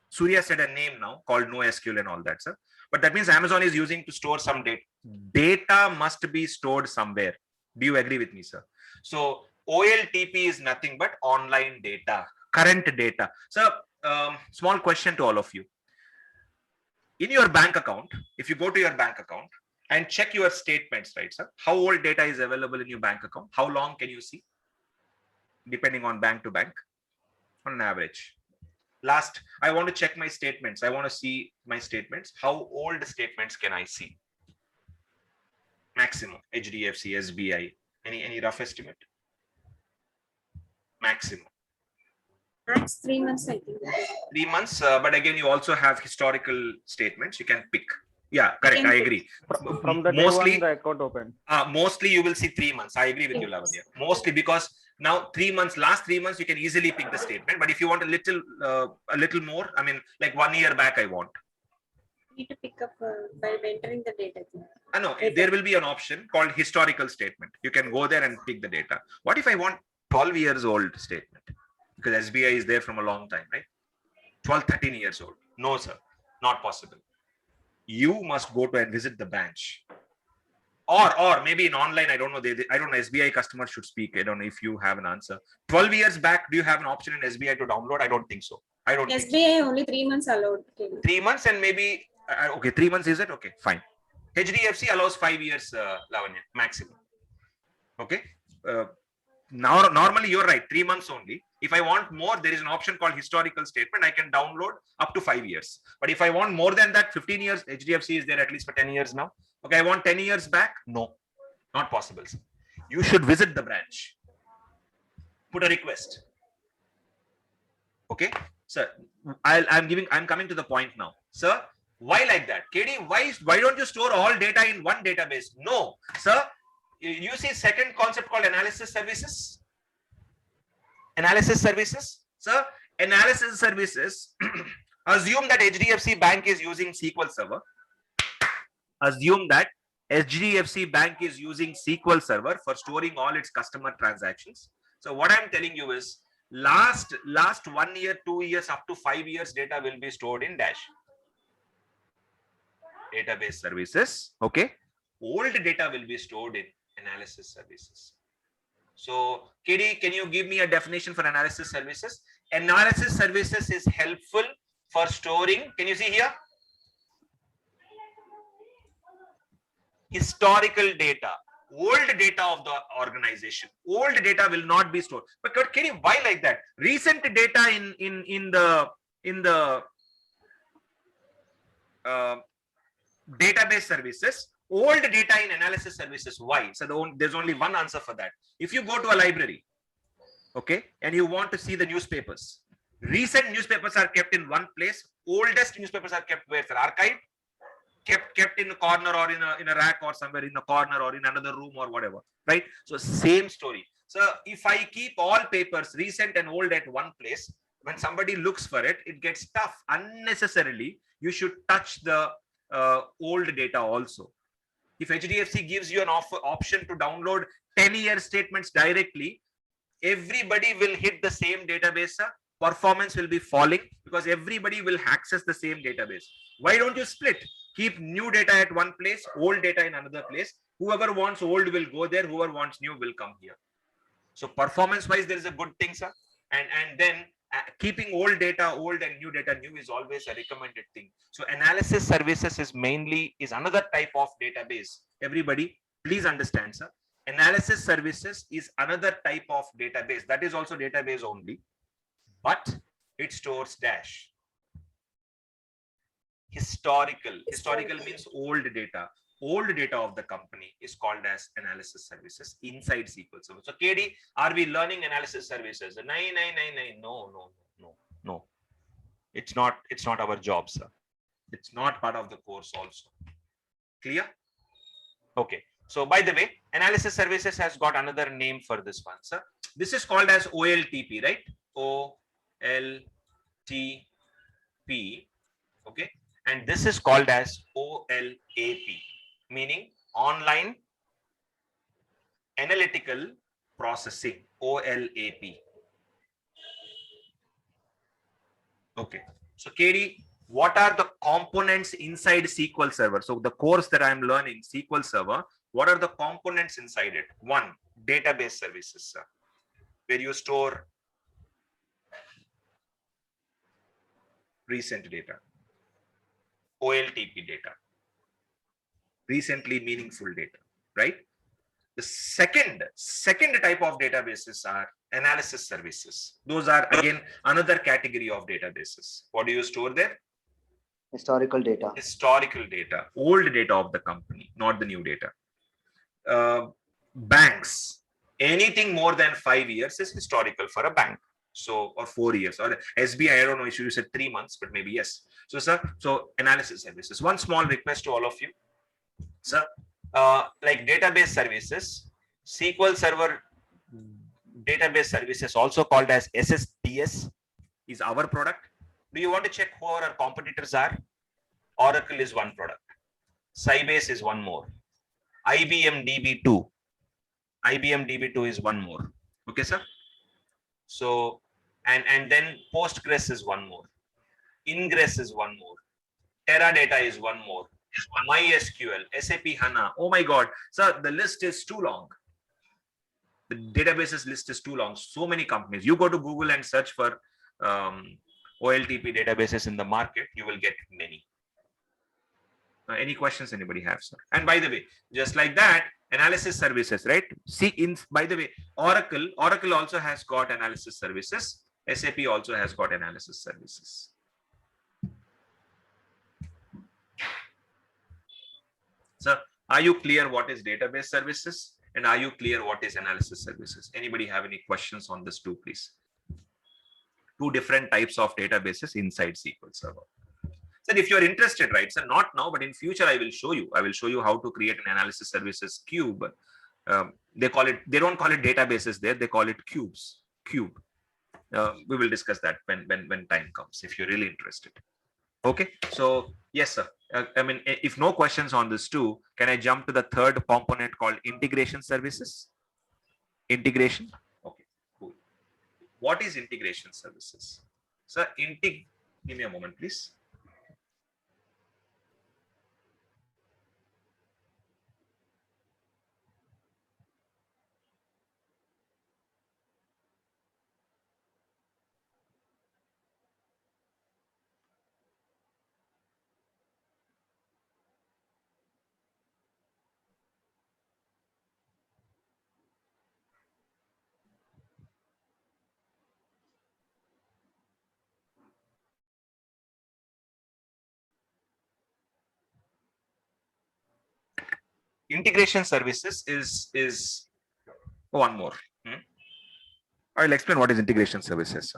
S1: Surya said a name now called NoSQL and all that, sir. But that means Amazon is using to store some data. Data must be stored somewhere. Do you agree with me, sir? So OLTP is nothing but online data, current data. So small question to all of you. In your bank account, if you go to your bank account and check your statements, right, sir? How old data is available in your bank account? How long can you see? Depending on bank to bank, on an average. Last, I want to check my statements. I want to see my statements. How old statements can I see? Maximum, HDFC, SBI. Any rough estimate? Maximum.
S3: Max 3 months, I think.
S1: 3 months, but again, you also have historical statements you can pick. Yeah, correct. I agree.
S9: From the day
S1: Mostly,
S9: one, the account open.
S1: mostly you will see 3 months. I agree with you, Lavanya. Mostly because now 3 months, last 3 months, you can easily pick the statement. But if you want a little more, I mean, like 1 year back, I want.
S3: Need to pick up by entering the data.
S1: I know there will be an option called historical statement. You can go there and pick the data. What if I want 12 years old statement? Because SBI is there from a long time, right? 12, 13 years old. No, sir, not possible. You must go to and visit the branch. Or maybe in online, I don't know. I don't know. SBI customers should speak. I don't know if you have an answer. 12 years back, do you have an option in SBI to download? I don't think so. I don't think so.
S3: SBI only 3 months allowed.
S1: 3 months and maybe, okay, 3 months is it? Okay, fine. HDFC allows 5 years, Lavanya, maximum. Okay. Now, normally you're right, 3 months only. If I want more, there is an option called historical statement. I can download up to 5 years. But if I want more than that, 15 years, HDFC is there at least for 10 years now. Okay, I want 10 years back. No, not possible. Sir. You should visit the branch. Put a request. Okay, sir. I'm coming to the point now, sir. Why like that, KD? Why don't you store all data in one database? No, sir. You see second concept called analysis services. Analysis services, sir. Analysis services. Assume that HDFC Bank is using SQL Server. Assume that HDFC Bank is using SQL Server for storing all its customer transactions. So what I'm telling you is last 1 year, 2 years, up to 5 years data will be stored in Dash. Database services. Okay. Old data will be stored in analysis services. So KD, can you give me a definition for analysis services? Analysis services is helpful for storing. Can you see here? Historical data, old data of the organization. Old data will not be stored. But KD, why like that? Recent data in the database services, old data in analysis services. Why? So there's only one answer for that. If you go to a library, okay, and you want to see the newspapers, recent newspapers are kept in one place. Oldest newspapers are kept where? Archived, kept in a corner or in a rack or somewhere in a corner or in another room or whatever, right? So same story. So if I keep all papers, recent and old, at one place, when somebody looks for it, it gets tough unnecessarily. You should touch the old data also. If HDFC gives you an option to download 10-year statements directly, everybody will hit the same database. Performance will be falling because everybody will access the same database. Why don't you split? Keep new data at one place, old data in another place. Whoever wants old will go there. Whoever wants new will come here. So performance-wise, there is a good thing, sir. And then keeping old data old and new data new is always a recommended thing. So analysis services is another type of database. Everybody, please understand, sir. Analysis services is another type of database. That is also database only, but it stores Dash. Historical means old data. Old data of the company is called as analysis services inside SQL Server. So KD, are we learning analysis services? No. It's not our job, sir. It's not part of the course also. Clear? Okay. So by the way, analysis services has got another name for this one, sir. This is called as OLTP, right? OLTP. Okay. And this is called as OLAP, meaning online analytical processing, OLAP. Okay. So KD, what are the components inside SQL Server? So the course that I'm learning, SQL Server, what are the components inside it? One, database services, sir, where you store recent data. OLTP data, recently meaningful data, right? The second type of databases are analysis services. Those are again another category of databases. What do you store there?
S4: Historical data.
S1: Historical data, old data of the company, not the new data. Banks, anything more than 5 years is historical for a bank. So, or 4 years, or SBI, I don't know if you said 3 months, but maybe yes. So, sir, so analysis services. One small request to all of you, sir, like database services, SQL Server database services, also called as SSDS, is our product. Do you want to check who our competitors are? Oracle is one product. Sybase is one more. IBM DB2. IBM DB2 is one more. Okay, sir. So, and then Postgres is one more. Ingress is one more. Teradata is one more. MySQL, SAP HANA. Oh my God. Sir, the list is too long. The databases list is too long. So many companies. You go to Google and search for OLTP databases in the market, you will get many. Any questions anybody have, sir? And by the way, just like that, analysis services, right? See, by the way, Oracle also has got analysis services. SAP also has got analysis services. Sir, are you clear what is database services? And are you clear what is analysis services? Anybody have any questions on this too, please? Two different types of databases inside SQL Server. So if you're interested, right, so not now, but in future, I will show you how to create an analysis services cube. They don't call it databases there, they call it cubes, cube. We will discuss that when time comes, if you're really interested. Okay, so yes, sir. I mean, if no questions on this too, can I jump to the third component called integration services? Integration. Okay, cool. What is integration services? Sir, give me a moment, please. Integration services is one more. I'll explain what is integration services.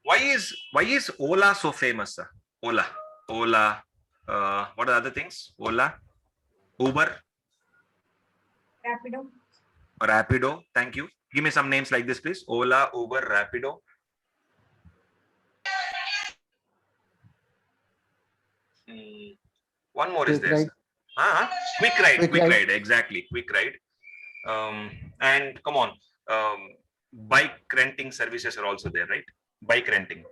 S1: Why is Ola so famous, sir? Ola. What are the other things? Ola, Uber, Rapido. Thank you. Give me some names like this, please. Ola, Uber, Rapido. One more is there. Quick ride. Exactly. Quick ride. And come on, bike renting services are also there, right? Bike renting.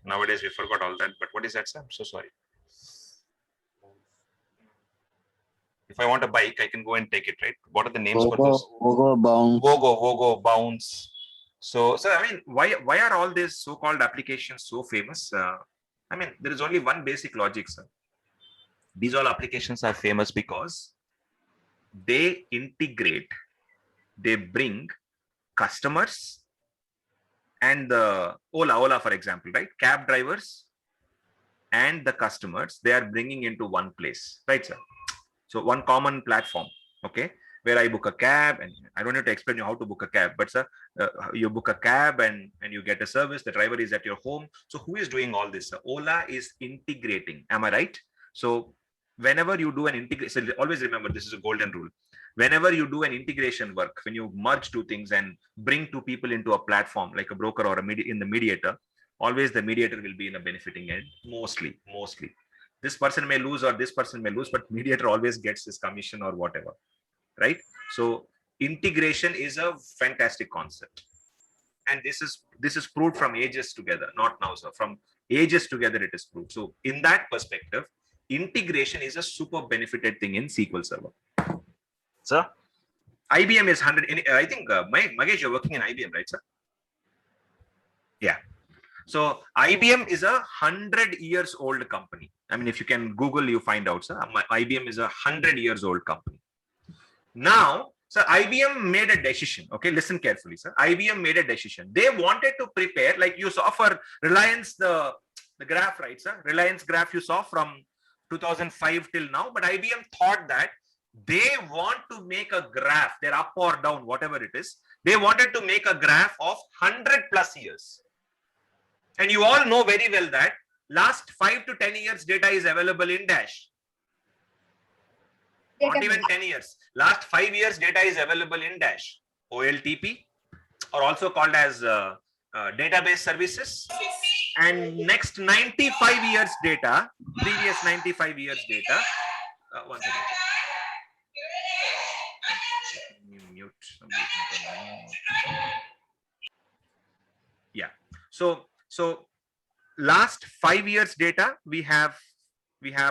S1: Nowadays we forgot all that, but what is that, sir? I'm so sorry. If I want a bike, I can go and take it, right? What are the names for those? Vogo, Bounce. So I mean, why are all these so-called applications so famous? I mean, there is only one basic logic, sir. These all applications are famous because they integrate, they bring customers and the Ola, for example, right? Cab drivers and the customers, they are bringing into one place, right, sir? So one common platform, okay, where I book a cab, and I don't have to explain you how to book a cab, but sir, you book a cab and you get a service, the driver is at your home. So who is doing all this, sir? Ola is integrating, am I right? So whenever you do an integration, always remember, this is a golden rule. Whenever you do an integration work, when you merge two things and bring two people into a platform, like a broker or a mediator, always the mediator will be in a benefiting end, mostly. This person may lose or this person may lose, but mediator always gets his commission or whatever, right? So integration is a fantastic concept. And this is proved from ages together, not now, sir. From ages together, it is proved. So in that perspective, integration is a super benefited thing in SQL Server. Sir, IBM is 100. I think Magesh, you're working in IBM, right, sir? Yeah. So IBM is a 100 years old company. I mean, if you can Google, you find out, sir. IBM is a 100 years old company. Now, sir, IBM made a decision. Okay, listen carefully, sir. IBM made a decision. They wanted to prepare, like you saw for Reliance, the graph, right, sir? Reliance graph you saw from 2005 till now. But IBM thought that They want to make a graph, they're up or down, whatever it is. They wanted to make a graph of 100 plus years. And you all know very well that last 5 to 10 years data is available in Dash. Not even 10 years. Last 5 years data is available in Dash. OLTP, or also called as database services. And next 95 years data, previous 95 years data. One second. Mute. Yeah. So last 5 years data we have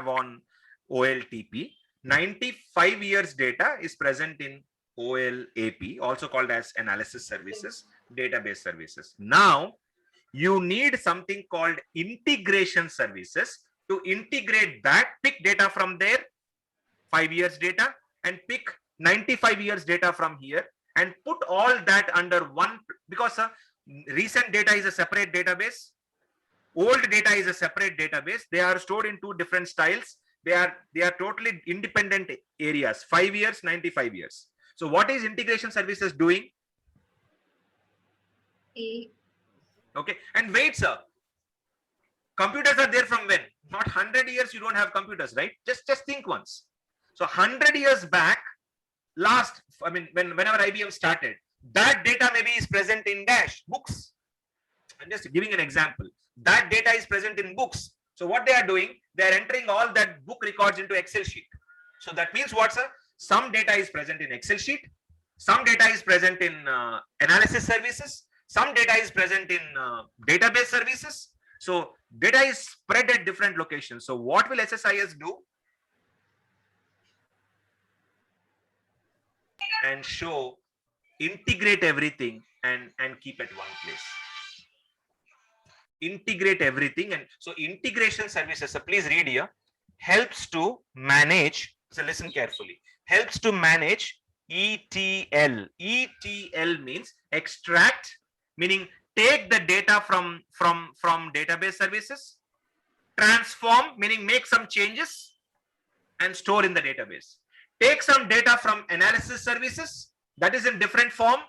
S1: on OLTP. 95 years data is present in OLAP, also called as analysis services, database services. Now you need something called integration services to integrate that, pick data from there, 5 years data, and pick 95 years data from here, and put all that under one, because recent data is a separate database, old data is a separate database. They are stored in two different styles. They are totally independent areas, 5 years, 95 years. So what is integration services doing? Okay, and wait, sir. Computers are there from when? Not 100 years you don't have computers, right? Just think once. So 100 years back, whenever IBM started, that data maybe is present in Dash, books. I'm just giving an example. That data is present in books. So what they are doing, they are entering all that book records into Excel sheet. So that means what, sir? Some data is present in Excel sheet. Some data is present in analysis services. Some data is present in database services. So data is spread at different locations. So what will SSIS do? And show, integrate everything and keep at one place. Integrate everything. And so integration services, so please read here, helps to manage, so listen carefully, helps to manage ETL. ETL means extract, meaning take the data from database services, transform, meaning make some changes and store in the database. Take some data from analysis services that is in different form,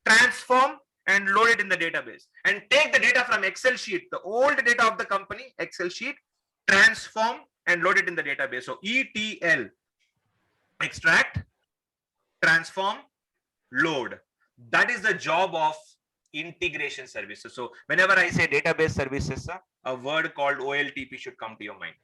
S1: transform and load it in the database, and take the data from Excel sheet, the old data of the company, Excel sheet, transform and load it in the database. So ETL, extract, transform, load. That is the job of integration services. So whenever I say database services, a word called OLTP should come to your mind.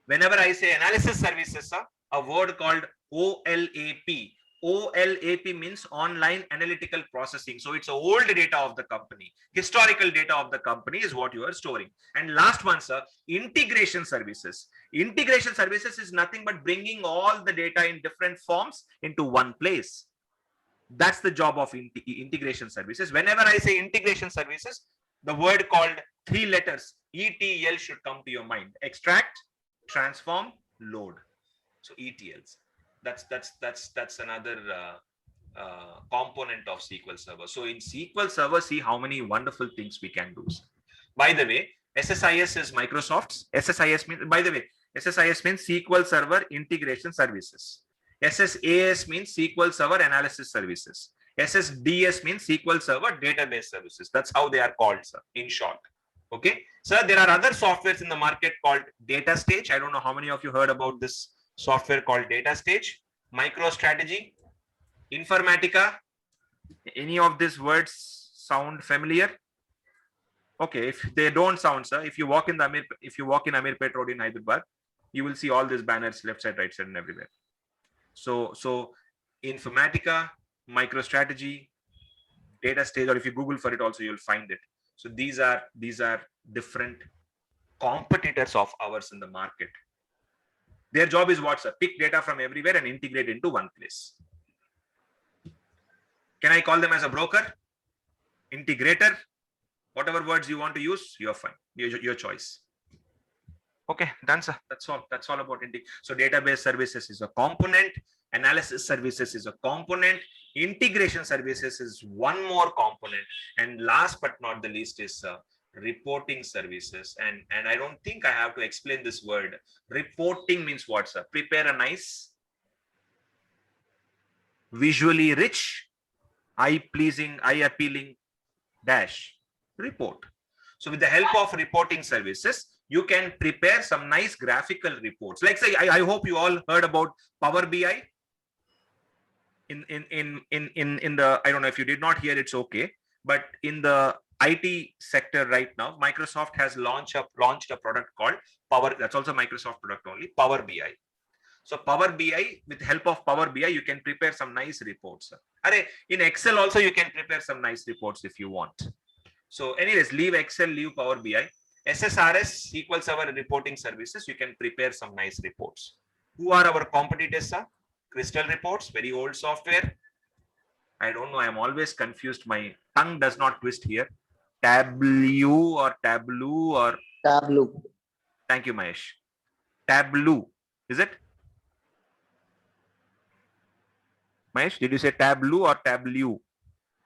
S1: Whenever I say analysis services, a word called OLAP. OLAP means online analytical processing. So it's old data of the company, historical data of the company is what you are storing. And last one, sir, integration services. Integration services is nothing but bringing all the data in different forms into one place. That's the job of integration services. Whenever I say integration services, the word called 3 letters ETL should come to your mind. Extract, transform, load. So ETLs. That's another component of SQL Server. So in SQL Server, see how many wonderful things we can do. By the way, SSIS is Microsoft's. SSIS means, by the way, SSIS means SQL Server Integration Services. SSAS means SQL Server Analysis Services. SSDS means SQL Server Database Services. That's how they are called, sir, in short. Okay. Sir, there are other softwares in the market called DataStage. I don't know how many of you heard about this software called DataStage, MicroStrategy, Informatica. Any of these words sound familiar? Okay, if they don't sound, sir, if you walk in Amirpet Road in Hyderabad, you will see all these banners left side, right side, and everywhere. So Informatica, MicroStrategy, DataStage, or if you Google for it also, you'll find it. So these are different competitors of ours in the market. Their job is what, sir? Pick data from everywhere and integrate into one place. Can I call them as a broker, integrator, whatever words you want to use? You're fine. Your choice. Okay, done, sir. That's all. That's all about integration. So database services is a component. Analysis services is a component. Integration services is one more component. And last but not the least is reporting services. And I don't think I have to explain this word. Reporting means what, sir? Prepare a nice visually rich, eye-pleasing, eye-appealing dash report. So with the help of reporting services, you can prepare some nice graphical reports. Like say, I hope you all heard about Power BI. In the, I don't know if you did not hear, it's okay. But in the IT sector right now, Microsoft has launched a product called Power. That's also Microsoft product only, Power BI. So Power BI, with help of Power BI, you can prepare some nice reports. In Excel also, you can prepare some nice reports if you want. So anyways, leave Excel, leave Power BI. SSRS, SQL Server reporting services, you can prepare some nice reports. Who are our competitors, sir? Crystal Reports, very old software. I don't know, I'm always confused. My tongue does not twist here. Tableau or Tableau or...
S4: Tableau.
S1: Thank you, Mahesh. Tableau, is it? Mahesh, did you say Tableau or Tableau?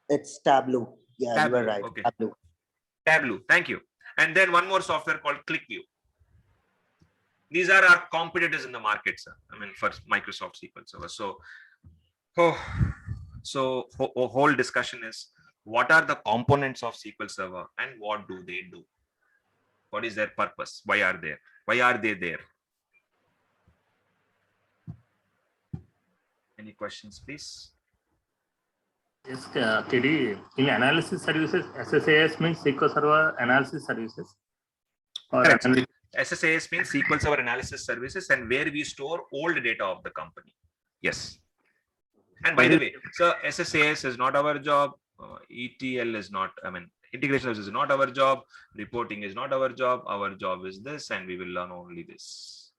S4: It's Tableau. Yeah,
S1: Tableau,
S4: you are right.
S1: okay.
S4: Tableau.
S1: Tableau, thank you. And then one more software called ClickView. These are our competitors in the market, sir. I mean, for Microsoft SQL Server. So, whole discussion is, what are the components of SQL Server and what do they do? What is their purpose? Why are they there? Any questions, please?
S8: Yes, TD, in analysis services, SSAS means SQL Server Analysis Services. Or
S1: Correct. SSAS means SQL Server Analysis Services, and where we store old data of the company. Yes. And by the way, so SSAS is not our job. ETL is not, I mean, integration is not our job. Reporting is not our job. Our job is this, and we will learn only this.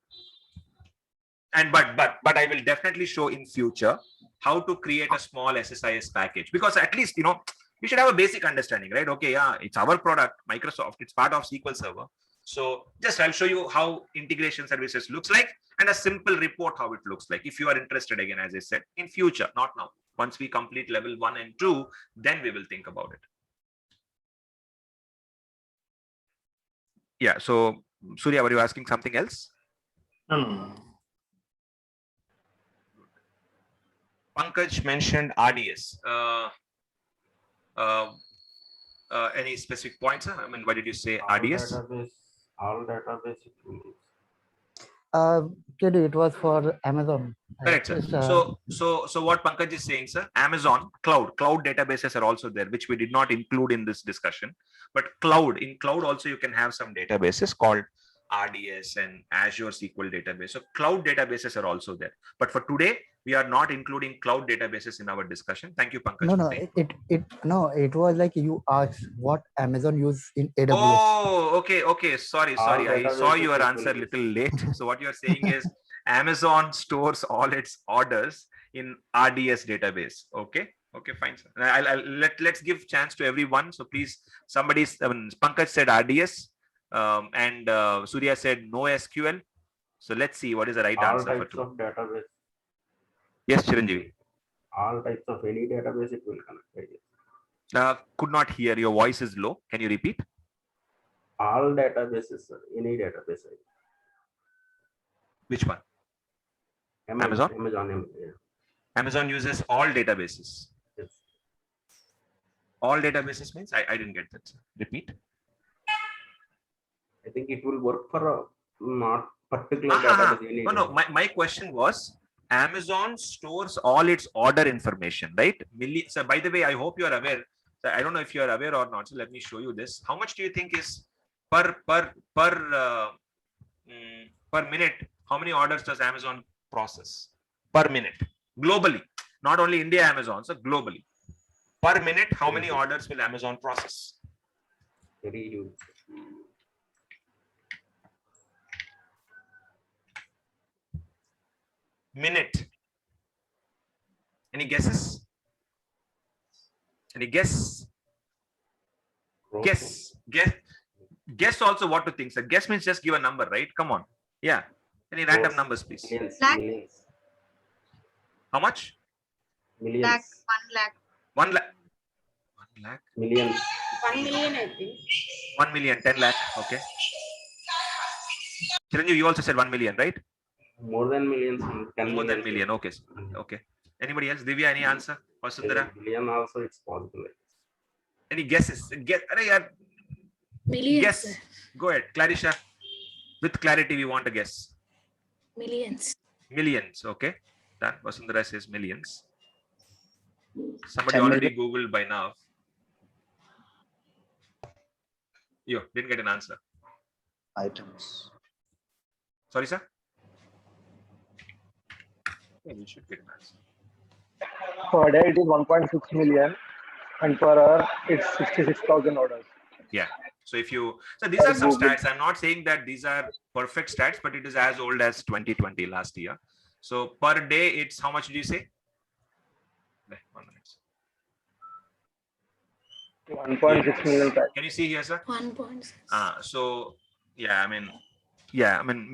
S1: And but I will definitely show in future how to create a small SSIS package, because at least, you know, we should have a basic understanding, right? Okay, yeah, it's our product, Microsoft, it's part of SQL Server. So just I'll show you how integration services looks like, and a simple report how it looks like. If you are interested, again, as I said, in future, not now. Once we complete level 1 and 2, then we will think about it. Yeah. So Surya, were you asking something else?
S8: No.
S1: Pankaj mentioned RDS. Any specific points? I mean, why did you say RDS?
S9: All database tools.
S5: It was for Amazon.
S1: Correct, sir. So what Pankaj is saying, sir, Amazon cloud databases are also there, which we did not include in this discussion. But in cloud also you can have some databases called RDS and Azure SQL database. So cloud databases are also there. But for today, we are not including cloud databases in our discussion. Thank you, Pankaj.
S5: It was like you asked what Amazon use in AWS.
S1: Oh, okay. Sorry. I saw your answer a little late. So what you're saying is Amazon stores all its orders in RDS database. Okay, fine, sir. Let's give chance to everyone. So please, Pankaj said RDS. And Surya said no SQL. So let's see what is the right answer.
S9: All types of database.
S1: Yes, Chiranjeevi.
S9: All types of any database it will connect.
S1: Could not hear. Your voice is low. Can you repeat?
S9: All databases, sir. Any database.
S1: Which one?
S9: Amazon. Yeah.
S1: Amazon uses all databases.
S9: Yes.
S1: All databases means I didn't get that, sir. Repeat.
S9: I think it will work for a not particular database.
S1: No. My question was, Amazon stores all its order information, right? So by the way, I hope you are aware. So I don't know if you are aware or not. So let me show you this. How much do you think is per minute? How many orders does Amazon process per minute globally? Not only India, Amazon, so globally. Per minute, how many orders will Amazon process?
S9: Very huge.
S1: Minute. Any guesses? Any guess? Guess also what to think. So guess means just give a number, right? Come on. Yeah. Any random numbers, please?
S9: Millions.
S1: How much?
S9: Millions.
S1: 1 lakh. 1 lakh.
S9: Millions.
S3: 1 million, I think.
S1: 1 million, 10 lakh. Okay. Chiranjeev, you also said 1 million, right?
S9: More than millions. 10
S1: More than
S9: millions.
S1: million. Okay. Anybody else? Divya, any answer? Or Sundara?
S9: William also it's possible.
S1: Any guesses?
S2: Millions.
S1: Guess.
S2: Sir.
S1: Go ahead, Clarisha. With clarity, we want a guess.
S2: Millions.
S1: Millions. Okay. That Vasundhara says millions. Somebody
S5: 10
S1: already Googled by now. You didn't get an answer.
S4: Items.
S1: Sorry, sir. Yeah, you should get an answer.
S10: Per day it is 1.6 million, and per hour it's 66,000 orders.
S1: Yeah. So if you, so these are some stats. I'm not saying that these are perfect stats, but it is as old as 2020 last year. So per day, it's how much did you say? 1 minute.
S10: 1.6 million packs.
S1: Can you see here, sir?
S2: 1.6.
S1: So yeah, I mean,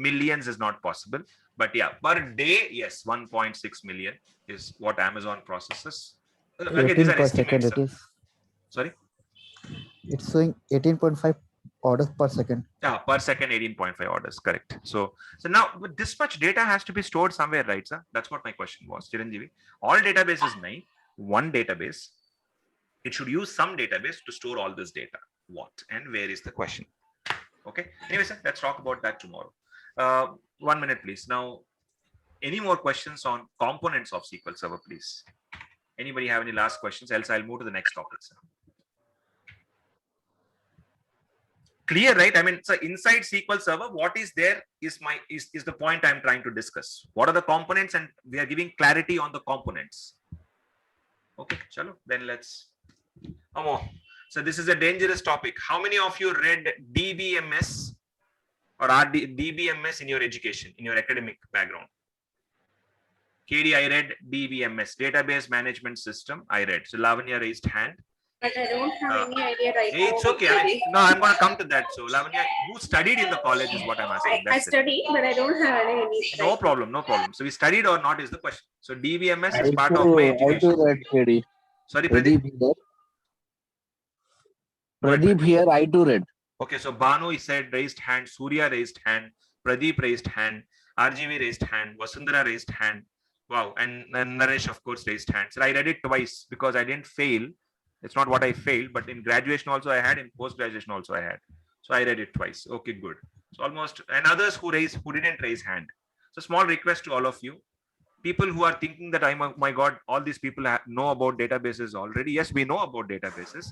S1: millions is not possible, but yeah, per day, yes, 1.6 million is what Amazon processes. Again,
S5: 18
S1: these are
S5: per second
S1: estimates.
S5: it is.
S1: Sorry.
S5: It's showing 18.5 orders per second.
S1: Yeah, per second, 18.5 orders. Correct. So now with this much data has to be stored somewhere, right, sir? That's what my question was, Chiranjeevi. All database is nice. One database. It should use some database to store all this data. What and where is the question? Okay. Anyway, sir, let's talk about that tomorrow. 1 minute, please. Now, any more questions on components of SQL Server, please? Anybody have any last questions? Else I'll move to the next topic, sir. Clear, right? I mean, so inside SQL Server, what is there is the point I'm trying to discuss. What are the components, and we are giving clarity on the components. Okay, chalo. Then let's. So this is a dangerous topic. How many of you read DBMS or DBMS in your education, in your academic background? KD, I read DBMS, Database Management System. I read. So Lavanya raised hand.
S3: But I don't have any idea right now.
S1: It's okay. I'm going to come to that. So Lavanya, who studied in the college is what I'm asking.
S3: I studied, but I don't have any.
S1: No problem, no problem. So we studied or not is the question. So DBMS is part of my education. Sorry, Pradeep.
S11: Pradeep here, I too read.
S1: Okay, so Banu said raised hand, Surya raised hand, Pradeep raised hand, RGV raised hand, Vasundhara raised hand. Wow, and Naresh, of course, raised hand. So I read it twice because I didn't fail. It's not what I failed, but in graduation also I had, in post-graduation also I had. So I read it twice. Okay, good. So almost, and others who didn't raise hand. So small request to all of you. People who are thinking that, oh my God, all these people know about databases already. Yes, we know about databases.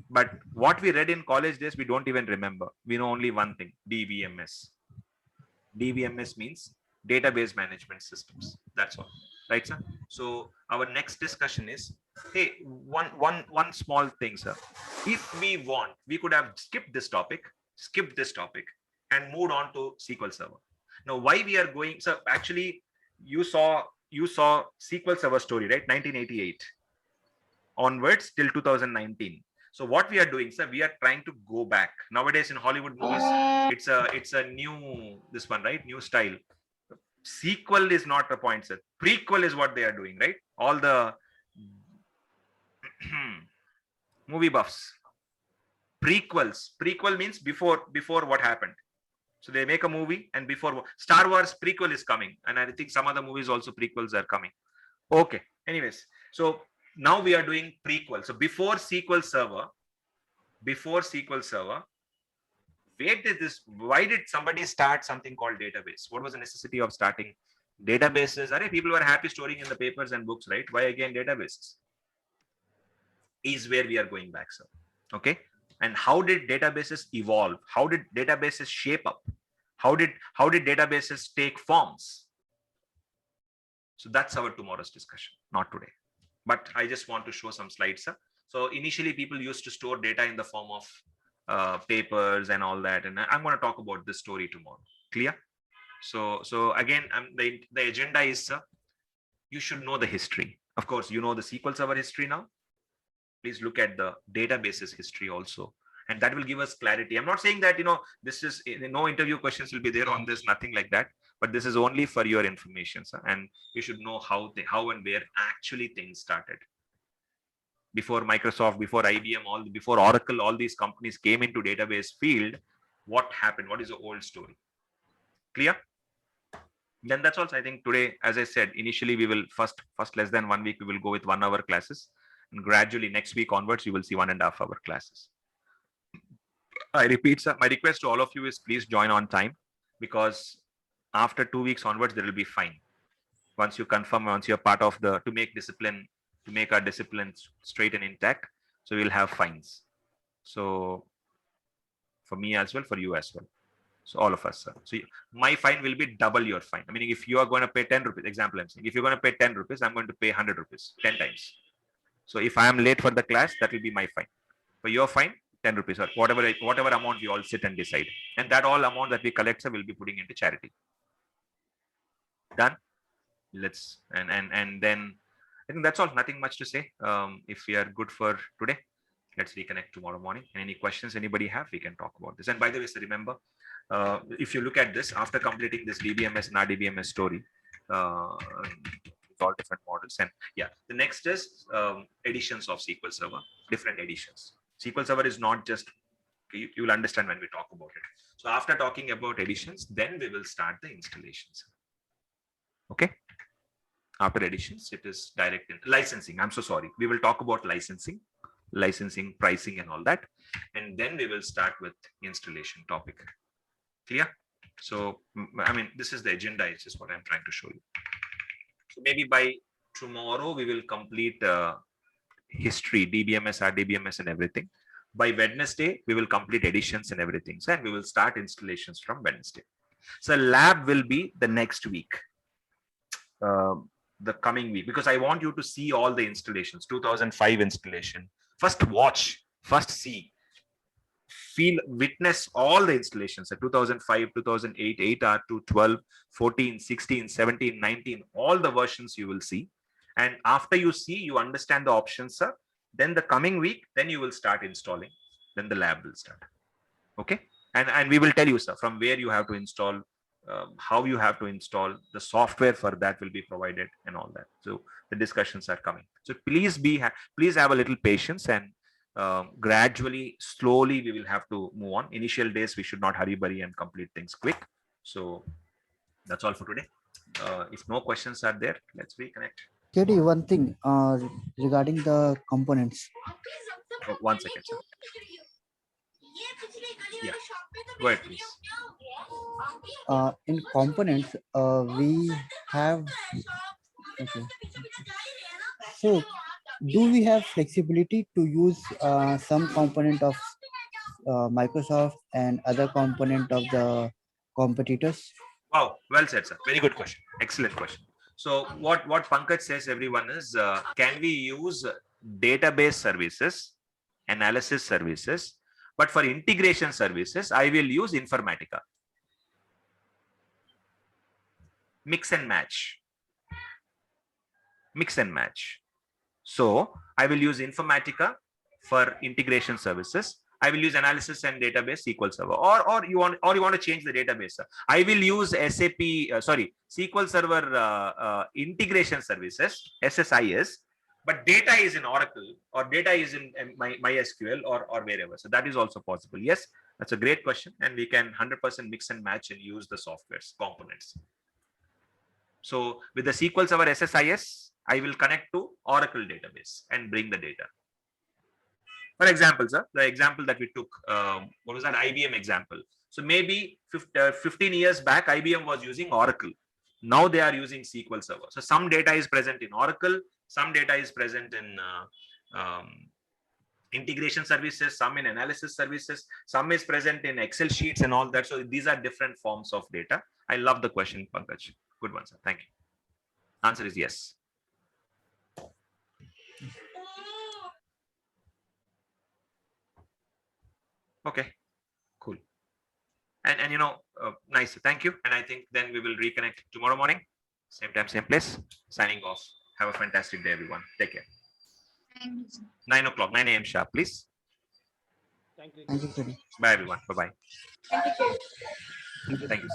S1: But what we read in college days, we don't even remember. We know only one thing, DBMS. DBMS means Database Management Systems. That's all. Right, sir? So our next discussion is, hey, one small thing, sir. If we want, we could have skipped this topic, and moved on to SQL Server. Now, why we are going, sir, actually, you saw SQL Server story, right? 1988 onwards till 2019. So what we are doing, sir, we are trying to go back. Nowadays in Hollywood movies, it's a new, this one, right? New style. Sequel is not the point, sir. Prequel is what they are doing, right? All the movie buffs. Prequel means before what happened. So they make a movie, and before Star Wars prequel is coming, and I think some other movies also prequels are coming. Okay. Anyways, so now we are doing prequel. So before SQL Server, why did somebody start something called database? What was the necessity of starting databases? People were happy storing in the papers and books, right? Why again databases? Is where we are going back, sir. Okay. And how did databases evolve? How did databases shape up? How did databases take forms? So that's our tomorrow's discussion, not today. But I just want to show some slides, sir. So initially people used to store data in the form of papers and all that. And I'm going to talk about this story tomorrow. Clear? So again, the agenda is, sir, you should know the history. Of course, you know the SQL Server history now. Please look at the databases history also. And that will give us clarity. I'm not saying that, this is, no interview questions will be there on this, nothing like that. But this is only for your information, sir. And you should know how and where actually things started. Before Microsoft, before IBM, before Oracle, all these companies came into database field. What happened? What is the old story? Clear? Then that's also, I think today, as I said, initially we will first less than 1 week, we will go with 1 hour classes. And gradually next week onwards, you will see 1.5 hour classes. I repeat, sir, my request to all of you is please join on time, because after 2 weeks onwards, there will be fine. Once you confirm, once you're part of to make our disciplines straight and intact. So we'll have fines. So for me as well, for you as well. So all of us, sir. So my fine will be double your fine. I mean, if you are going to pay 10 rupees, example I'm saying, if you're going to pay 10 rupees, I'm going to pay 100 rupees, 10 times. So if I am late for the class, that will be my fine. For your fine, 10 rupees or whatever amount we all sit and decide. And that all amount that we collect, sir, will be putting into charity. Done? Let's, and then I think that's all, nothing much to say. If we are good for today, let's reconnect tomorrow morning. And any questions anybody have, we can talk about this. And by the way, sir, remember, if you look at this, after completing this DBMS and RDBMS story, all different models. And yeah, the next is editions of SQL Server, different editions. SQL Server is not just, you will understand when we talk about it. So after talking about editions, then we will start the installations. Okay. After editions, it is direct licensing. I'm so sorry. We will talk about licensing, pricing and all that. And then we will start with installation topic. Clear? So, I mean, this is the agenda. It's just what I'm trying to show you. So maybe by tomorrow, we will complete history, DBMS, RDBMS and everything. By Wednesday, we will complete editions and everything. So, and we will start installations from Wednesday. So lab will be the next week. The coming week, because I want you to see all the installations, 2005 installation. First watch, first see, feel, witness all the installations, 2005, 2008, 8R2, 12, 14, 16, 17, 19, all the versions you will see. And after you see, you understand the options, sir. Then the coming week, then you will start installing. Then the lab will start. Okay. And we will tell you, sir, from where you have to install, how you have to install, the software for that will be provided and all that. So the discussions are coming. So please please have a little patience, and gradually, slowly we will have to move on. Initial days, we should not hurry and complete things quick. So that's all for today. If no questions are there, let's reconnect.
S5: KD, one thing regarding the components.
S1: Oh, 1 second, sir. Yeah, go ahead, please.
S5: In components, we have, okay. So do we have flexibility to use some component of Microsoft and other component of the competitors?
S1: Wow, well said, sir. Very good question. Excellent question. So what Pankaj says, everyone, is can we use database services, analysis services, but for integration services, I will use Informatica. Mix and match. Mix and match. So I will use Informatica for integration services. I will use analysis and database SQL Server, or you want to change the database. I will use SQL Server integration services, SSIS, but data is in Oracle or data is in MySQL or wherever. So that is also possible. Yes, that's a great question, and we can 100% mix and match and use the software's components. So with the SQL Server SSIS, I will connect to Oracle database and bring the data. For example, sir, the example that we took, what was that IBM example? So maybe 15 years back, IBM was using Oracle. Now they are using SQL Server. So some data is present in Oracle, some data is present in integration services, some in analysis services, some is present in Excel sheets and all that. So these are different forms of data. I love the question, Pankaj. Good one, sir. Thank you. Answer is yes. Okay, cool. And you know, nice. Thank you. And I think then we will reconnect tomorrow morning, same time, same place. Signing off. Have a fantastic day, everyone. Take care. 9 o'clock, 9 a.m. sharp, please.
S5: Thank you.
S1: Bye, everyone. Bye-bye.
S3: Thank you.
S1: Thank you.